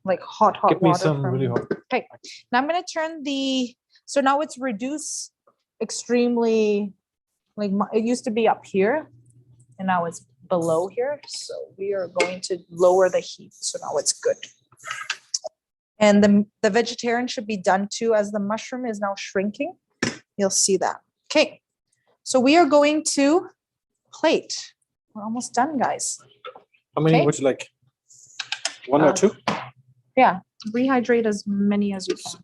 Like hot Give me water. some from- really hot. Okay, now I'm gonna turn the, so now it's reduced extremely, like it used to be up here and now it's below here. So we are going to lower the heat. So now it's good. And the vegetarian should be done too, as the mushroom is now shrinking. You'll see that. Okay, so we are going to plate. We're almost done, guys. How many Okay. would you like? One or two? Yeah, rehydrate as many as you can.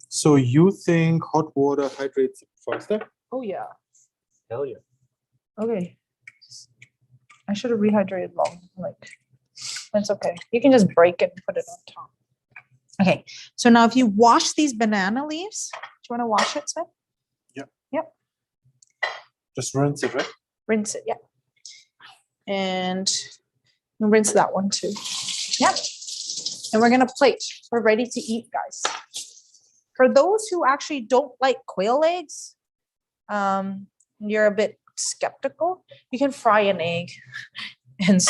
So you think hot water hydrates faster? Oh, yeah. Hell yeah. Okay. I should have rehydrated long, like, that's okay. You can just break it and put it on top. Okay, so now if you wash these banana leaves, do you want to wash it, Sven? Just rinse it, right? Rinse it, yeah. And rinse that one too. Yep. And we're gonna plate. We're ready to eat, guys. For those who actually don't like quail eggs, you're a bit skeptical, you can fry an egg and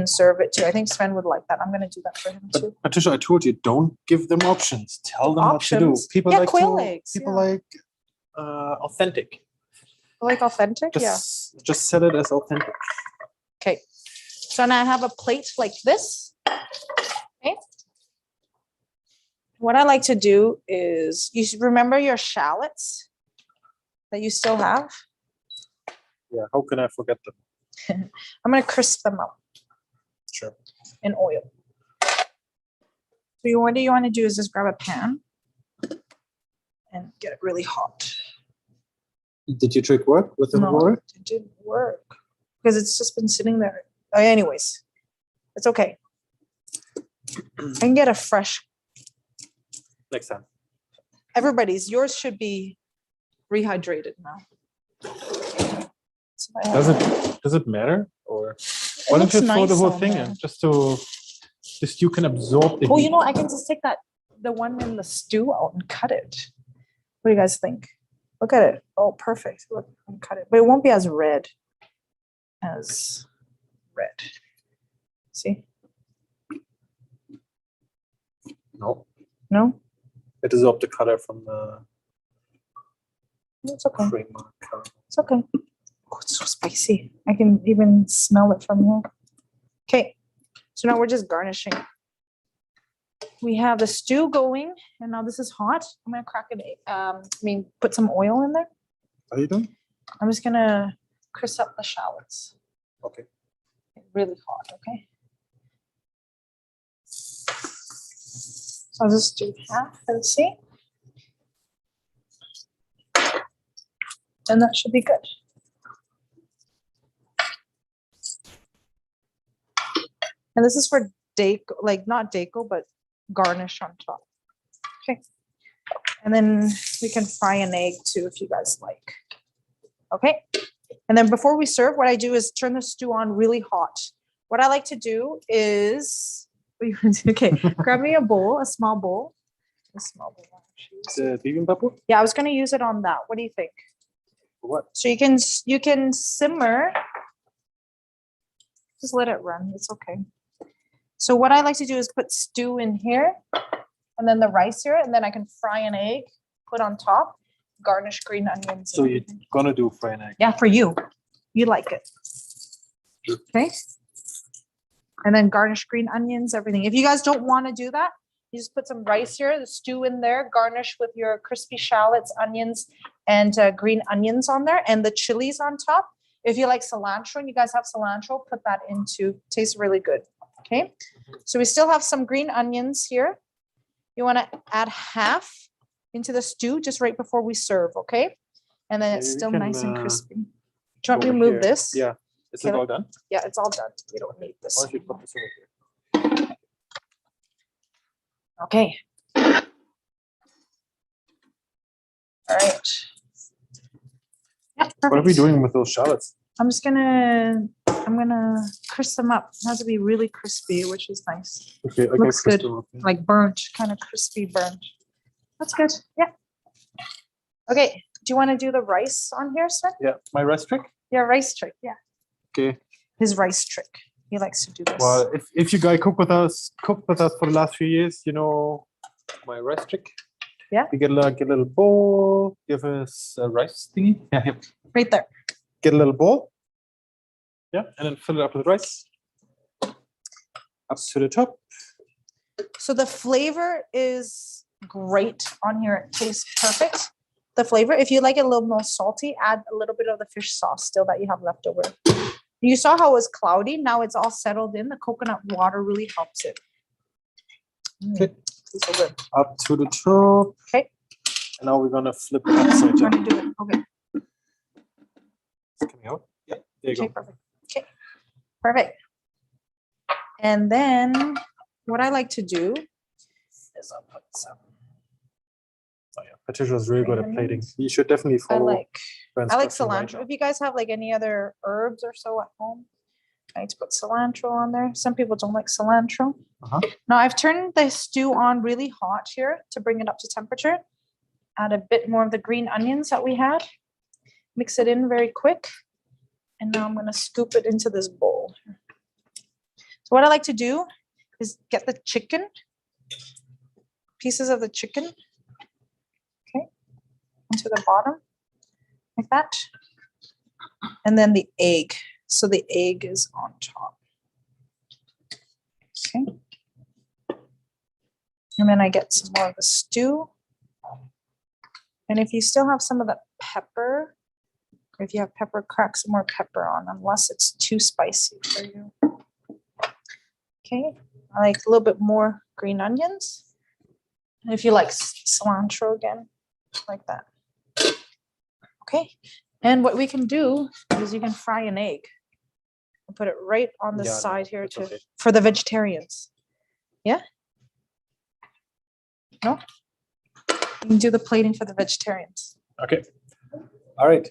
serve it too. I think Sven would like that. I'm gonna do that for him too. But Patricia, I told you, don't give them options. Tell them what to do. Options? People Yeah, like quail eggs, People yeah. like authentic. Like authentic, yeah. Just sell it as authentic. Okay. So now I have a plate like this. Okay. What I like to do is, you remember your shallots that you still have? Yeah, how can I forget them? I'm gonna crisp them up Sure. in oil. So what you want to do is just grab a pan and get it really hot. Did your trick work with the No, roller? it didn't work because it's just been sitting there. Anyways, it's okay. I can get a fresh. Next time. Everybody's, yours should be rehydrated now. So I have- Does it matter? Or It why don't looks you throw the nice whole on thing there. in just you can absorb the Oh, heat. you know, I can just take the one in the stew out and cut it. What do you guys think? Look at it. Oh, perfect. Look, and cut it, but it won't be as red as red. See? No, No, it absorbed the color from the it's okay. cream. It's okay. Oh, it's so spicy. I can even smell it from here. Okay, so now we're just garnishing. We have the stew going, and now this is hot. I'm gonna crack it. Put some oil in there. Are you done? I'm just gonna crisp up the shallots. Okay. Really hot, okay? So I'll just do half and see. And that should be good. And this is for deco, like not deco, but garnish on top. Okay. And then we can fry an egg too if you guys like. Okay. And then before we serve, what I do is turn the stew on really hot. What I like to do is, okay, grab me a bowl, a small bowl. A small bowl. The bibimbap bowl? Yeah, I was gonna use it on that. What do you think? For what? So you can simmer. Just let it run. It's okay. So what I like to do is put stew in here, and then the rice here, and then I can fry an egg, put on top, garnish green onions. So and you're everything. gonna do fried egg? Yeah, for you. You like it. Okay. And then garnish green onions, everything. If you guys don't want to do that, you just put some rice here, the stew in there, garnish with your crispy shallots, onions, and green onions on there, and the chilies on top. If you like cilantro and you guys have cilantro, put that into, tastes really good. Okay. So we still have some green onions here. You want to add half into the stew just right before we serve. Okay. And then it's Maybe we still can, nice and crispy. Do you want me to over move here. this? Yeah. Is it Okay, all done? Yeah, it's all done. We don't need this. Why don't you put this over here? Okay. All right. Yeah, What are we perfect. doing with those shallots? I'm gonna crisp them up. It has to be really crispy, which is nice. Okay, okay, Looks good. crystal, okay. Like burnt, kind of crispy burnt. That's good. Yeah. Okay. Do you want to do the rice on here, Sven? Yeah, my rice trick. Yeah, rice trick. Yeah. Okay. His rice trick. He likes to do this. Well, if you guys cooked with us for the last few years, you know my rice trick. Yeah. You get a little bowl. Give us a rice thingy. Yeah. Right there. Get a little bowl. Yeah, and then fill it up with rice. Up to the top. So the flavor is great on here. It tastes perfect. The flavor, if you like it a little more salty, add a little bit of the fish sauce still that you have left over. You saw how it was cloudy. Now it's all settled in. The coconut water really helps it. Okay. Tastes so good. Up to the top. Okay. And now we're gonna flip it upside Trying down. to do it. Okay. It's coming out. Yeah, there you Okay, go. perfect. Okay, perfect. And then what I like to do is I'll put some. Oh, yeah. Patricia's really good at Green plating. onions. You should definitely I follow. like her I like instruction right cilantro. now. If you guys have like any other herbs or so at home, I like to put cilantro on there. Some people don't like cilantro. Uh-huh. Now I've turned the stew on really hot here to bring it up to temperature. Add a bit more of the green onions that we had. Mix it in very quick. And now I'm going to scoop it into this bowl. So what I like to do is get the chicken, pieces of the chicken, okay, into the bottom, like that. And then the egg. So the egg is on top. Okay. And then I get some more of the stew. And if you still have some of the pepper, or if you have pepper, crack some more pepper on, unless it's too spicy for you. Okay, I like a little bit more green onions. And if you like cilantro again, like that. Okay, and what we can do is you can fry an egg and put it right on the Yeah, no, side here that's to okay. for the vegetarians. Yeah? No? You can do the plating for the vegetarians. Okay. All right.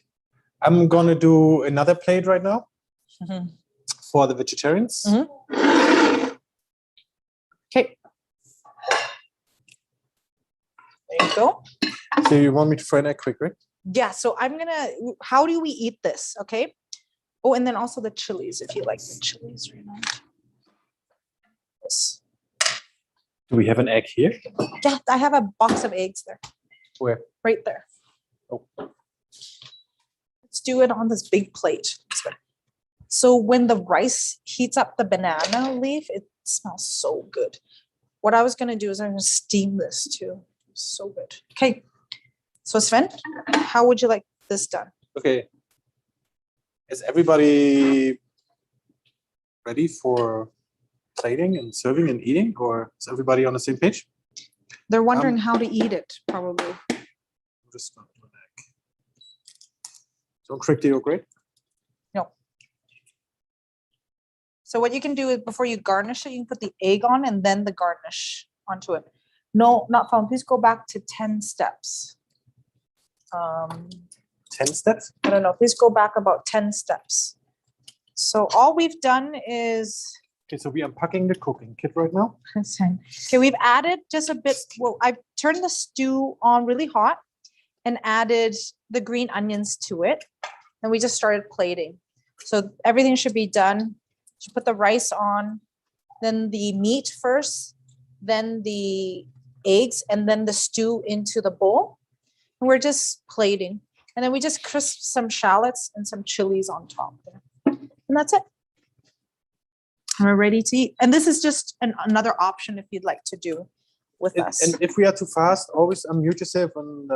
I'm gonna do another plate right now for the vegetarians. Mhm. Okay. There you go. So you want me to fry an egg quick, right? Yeah, so how do we eat this? Okay. Oh, and then also the chilies, if you like the chilies right now. This. Do we have an egg here? Yeah, I have a box of eggs there, Where? right there. Oh. Let's do it on this big plate. So when the rice heats up the banana leaf, it smells so good. What I was gonna do is I'm gonna steam this too. So good. Okay. So Sven, how would you like this done? Okay. Is everybody ready for plating and serving and eating, or is everybody on the same page? They're wondering how to eat it, probably. I'm just gonna do an egg. Don't trick the yolk, right? No. So what you can do is before you garnish it, you can put the egg on and then the garnish onto it. No, not found. Please go back to 10 steps. 10 steps? I don't know. Please go back about 10 steps. So all we've done is, Okay, so we are unpacking the cooking kit right now. okay, we've added just a bit. Well, I've turned the stew on really hot and added the green onions to it. And we just started plating. So everything should be done. You put the rice on, then the meat first, then the eggs, and then the stew into the bowl. And we're just plating. And then we just crisp some shallots and some chilies on top there. And that's it. And we're ready to eat. And this is just another option if you'd like to do with us. And if we are too fast, always unmute yourself and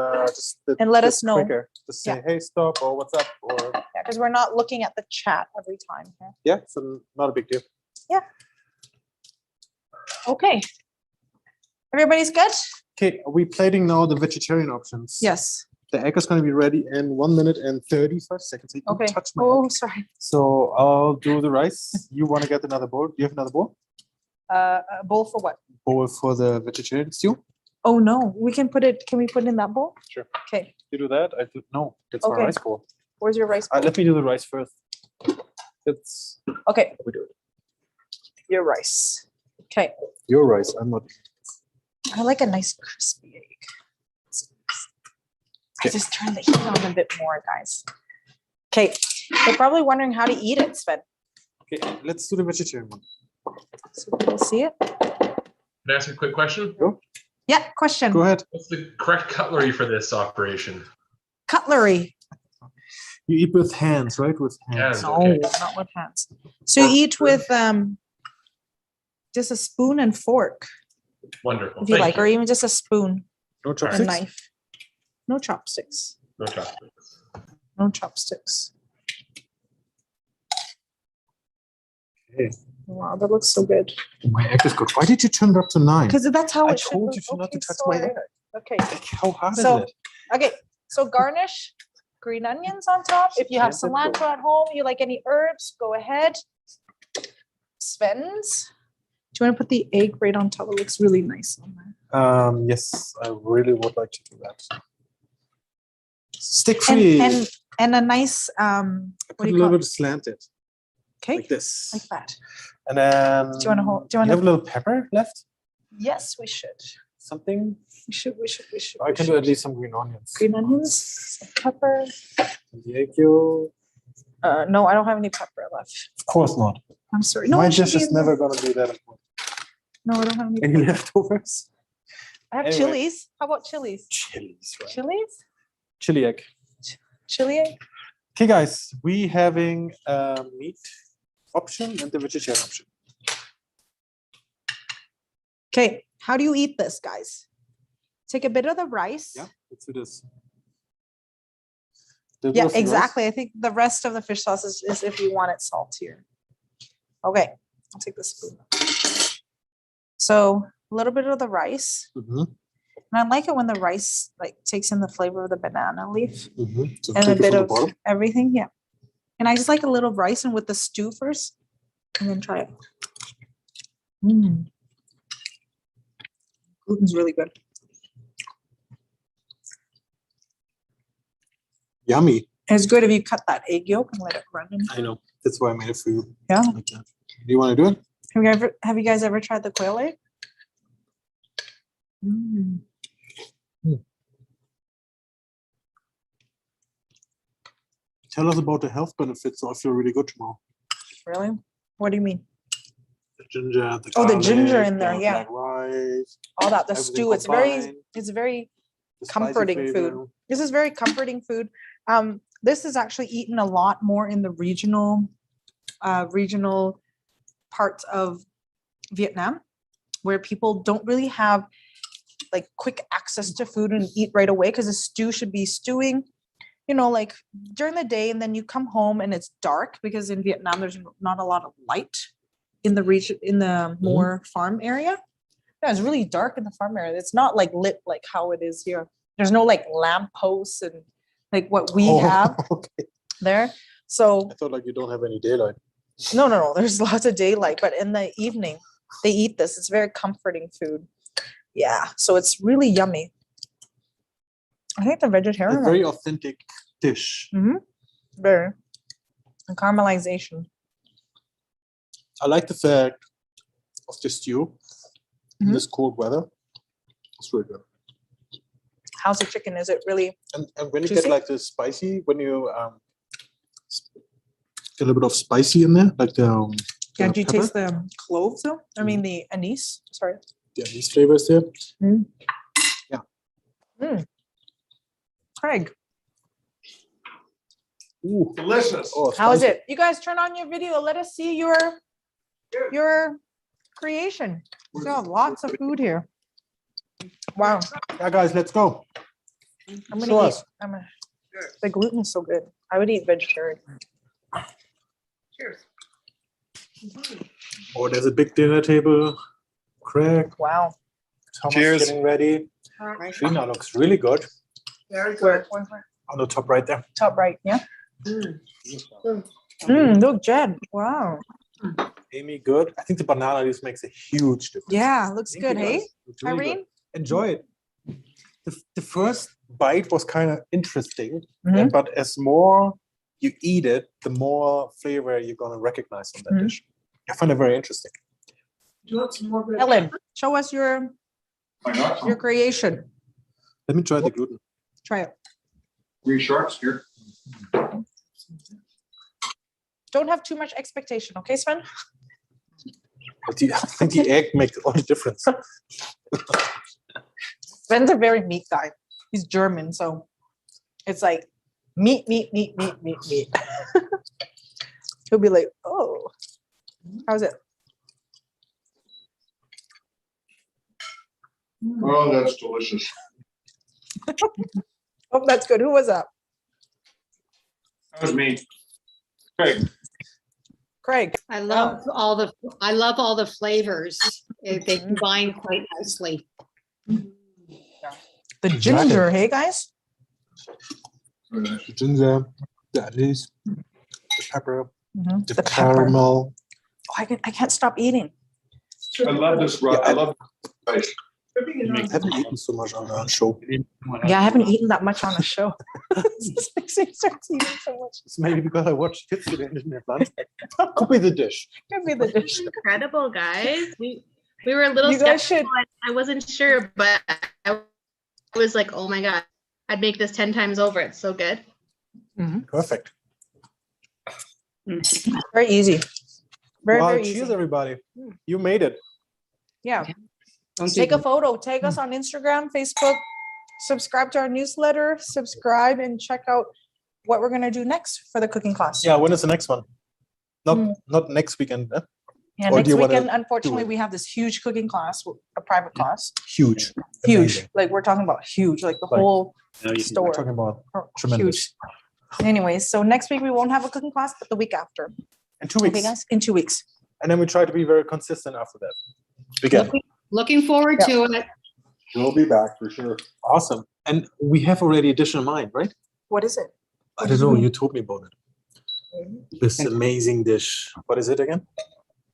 And let us know. quicker. Just say, hey, stop, or what's up, or Yeah, because we're not looking at the chat every time here. yeah, so not a big deal. Okay. Everybody's good? Okay, are we plating now the vegetarian options? Yes. The egg is going to be ready in 1 minute and 35 seconds. So don't Okay. touch my Oh, egg. sorry. So I'll do the rice. You want to get another bowl? Do you have another bowl? A bowl for what? Bowl for the vegetarian stew. Oh, no, we can put it, can we put it in that bowl? Sure. Okay, You do that? No, that's Okay. my rice bowl. where's your rice bowl? Let me do the rice first. It's Okay, we do it. your rice. Okay, Your rice. I'm not. I like a nice crispy egg. I just turn the heat on a bit more, guys. Okay, they're probably wondering how to eat it, Sven. Okay, let's do the vegetarian one. So we'll see it. Can I ask a quick question? Yeah, question. Go ahead. What's the correct cutlery for this operation? Cutlery. You eat with hands, right? With hands. Hands. No, Okay. not with hands. So you eat with just a spoon and fork, Wonderful. if you Thank like, or even just a spoon No and chopsticks. knife. No chopsticks. No chopsticks. No chopsticks. Okay. Wow, that looks so good. My egg is good. Why did you turn it up to 9? Because that's how I it should told look. you to not to Okay, touch my sorry. egg. Okay, How hard So- is it? okay. So garnish green onions on top. If you have Yes, of cilantro at home, you like any herbs, go ahead. Sven's. Do you want to put the egg right on top? It looks really nice on there. Yes, I really would like to do that. Stick And, free. and a nice I what put do a you little call it? bit slanted, Okay, like this. like that. And then. Do you wanna hold- do you you wanna- have a little pepper left? Yes, we should. Something? We should. I can do at least some green onions. Green onions, some pepper. And the egg yolk. No, I don't have any pepper left. Of course not. I'm sorry. No, My it should dish be is in there. never gonna be that important. No, I don't have any. Any pepper. leftovers? I have Anyway. chilies. How about chilies? Chilies, right? Chilies? Chili egg. Chili egg? Okay, guys, we having a meat option and the vegetarian option. Okay, how do you eat this, guys? Take a bit of the rice. Yeah, let's do this. Yeah, exactly. I think the rest of the fish sauce is if you want it saltier. Okay, I'll take the spoon. So a little bit of the rice. Mm-hmm, And I like it when the rice like takes in the flavor of the banana leaf mm-hmm. So and a take it bit from the of bottom. everything. Yeah. And I just like a little rice and with the stew first and then try it. Gluten's really good. Yummy. It's good if you cut that egg yolk and let it run in. I know. That's why I made it for you. Yeah. Like that. Do you want to do it? Have you guys ever tried the quail egg? Tell us about the health benefits so I feel really good tomorrow. Really? What do you mean? The ginger, the Oh, the ginger garlic, in there, the yeah. black rice, All that, the everything stew. It's very the spicy comforting food. flavor. This is very comforting food. This is actually eaten a lot more in the regional parts of Vietnam, where people don't really have like quick access to food and eat right away because the stew should be stewing, you know, like during the day, and then you come home and it's dark because in Vietnam there's not a lot of light in the region in the more farm area. Yeah, it's really dark in the farm area. It's not like lit like how it is here. There's no like lamp posts and like what we have Okay. there. So I thought like you don't have any daylight. no. There's lots of daylight, but in the evening they eat this. It's very comforting food. Yeah, so it's really yummy. I think the A vegetarian very authentic dish. very and caramelization. I like the fact of the stew in Mhm. this cold weather. It's really good. How's the chicken? Is it really? And when you Juicy? get like the spicy, when you get a little bit of spicy in there, like the Yeah, the do you pepper, taste the cloves though? I mean the anise. Sorry. these flavors there. Craig, Ooh. Delicious. Oh, how is spicy. it? You guys turn on your video. Let us see your creation. We still have lots of food here. Wow. Yeah, guys, let's go. I'm Show gonna eat. us. The gluten is so good. I would eat vegetarian. Cheers. Oh, there's a big dinner table. Craig, Wow. Thomas Cheers. getting ready. Trina looks really good Very Where? good. Where? on the top right there. Top right. Yeah. Mm. Look, Jed. Wow. Amy, good. I think the banana leaves makes a huge difference. Yeah, looks Thank good. you, Hey, guys. It's really good. Irene. Enjoy it. the first bite was kind of interesting, Mhm. but as more you eat it, the more flavor you're gonna recognize on that Mhm. dish. I find it very interesting. Do you want some more red Ellen, pepper? show us your Why not? creation. Let me try the gluten. Try it. 3 sharks here. Don't have too much expectation, okay, Sven? But I think the egg makes all the difference. Sven's a very meat guy. He's German, so it's like meat, meat, meat, meat, meat, meat. He'll be like, oh, how's it? Oh, that's delicious. Oh, that's good. Who was that? That was me. Craig. Craig. I love all the flavors. They Mhm. combine quite nicely. The Exactly. ginger, hey guys? The ginger, the anise, the pepper, the, The pepper. caramel. Oh, I can't stop eating. I love this. Yeah, I love rice. Dripping it I on haven't eaten so much on our show. Yeah, I haven't eaten that much on a show. This makes me start eating so much. It's maybe because I watched Kids today and didn't have lunch. Copy the dish. Give me the dish. Incredible, guys. We were a little You guys skeptical. I wasn't sure, but I was like, oh my God, I'd make this 10 times over. It's so good. Perfect. Very easy. Very, Well, very cheers, easy. everybody. You made it. Yeah. Don't Take do a photo, tag us on Instagram, Facebook, subscribe to our newsletter, subscribe and check out what we're gonna do next for the cooking class. Yeah, when is the next one? Not Hmm. not next weekend. Yeah, Or do next you wanna weekend, do unfortunately, it? we have this huge cooking class, a private class. Huge. Huge. Amazing. Like we're talking about huge, like the Like, whole We're store. talking about Oh, tremendous. Huge. Anyways, so next week we won't have a cooking class, but the week after. In 2 weeks. Okay, guys, in 2 weeks. And then we try to be very consistent after that. Again. Looking forward to it. We'll be back for sure. Awesome. And we have already a dish in mind, right? What is it? I don't know. You told me about it. This amazing dish. What is it again?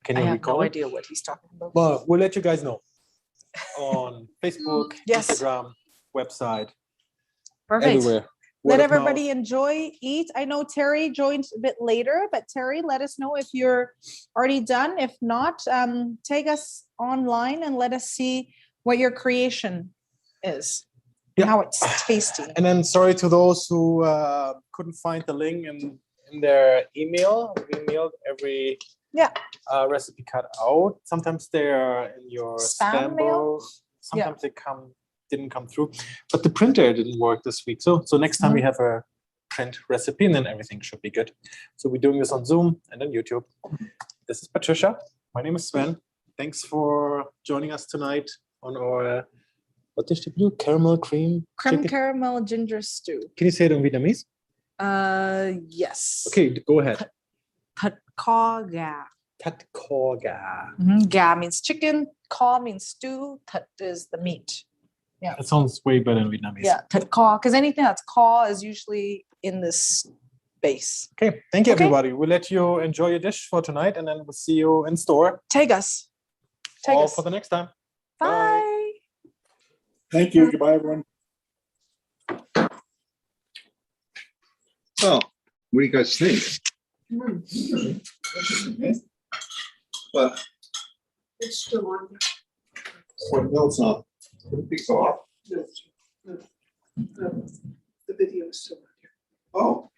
Can I you have recall no it? idea what he's talking about. Well, we'll let you guys know on Facebook, Yes. Instagram, website, Perfect. everywhere. Let Word of mouth. everybody enjoy, eat. I know Terry joined a bit later, but Terry, let us know if you're already done. If not, take us online and let us see what your creation is Yeah. and how it's tasty. And then sorry to those who couldn't find the link in their email. We mailed every Yeah. recipe cut out. Sometimes they're in your Spam spam mail? bowl. Sometimes they didn't come through. But the printer didn't work this week. So next time we have a print recipe and then everything should be good. So we're doing this on Zoom and on YouTube. This is Patricia. My name is Sven. Thanks for joining us tonight on our what dish did you do? Caramel cream Creme chicken? caramel ginger stew. Can you say it in Vietnamese? Yes. Okay, go ahead. Thịt kho gà. Tat kho gà. Gà means chicken. Kho means stew. Thịt is the meat. That sounds way better in Vietnamese. Yeah, thịt kho. Because anything that's kho is usually in this base. Okay, thank you Okay. everybody. We'll let you enjoy your dish for tonight and then we'll see you in store Take us. Take all us. for the next time. Bye. Thank you. Goodbye, everyone. Oh, what do you guys think? Well, It's still on. no, it's not. Would it be soft? No, no, no. The video is still on here. Oh.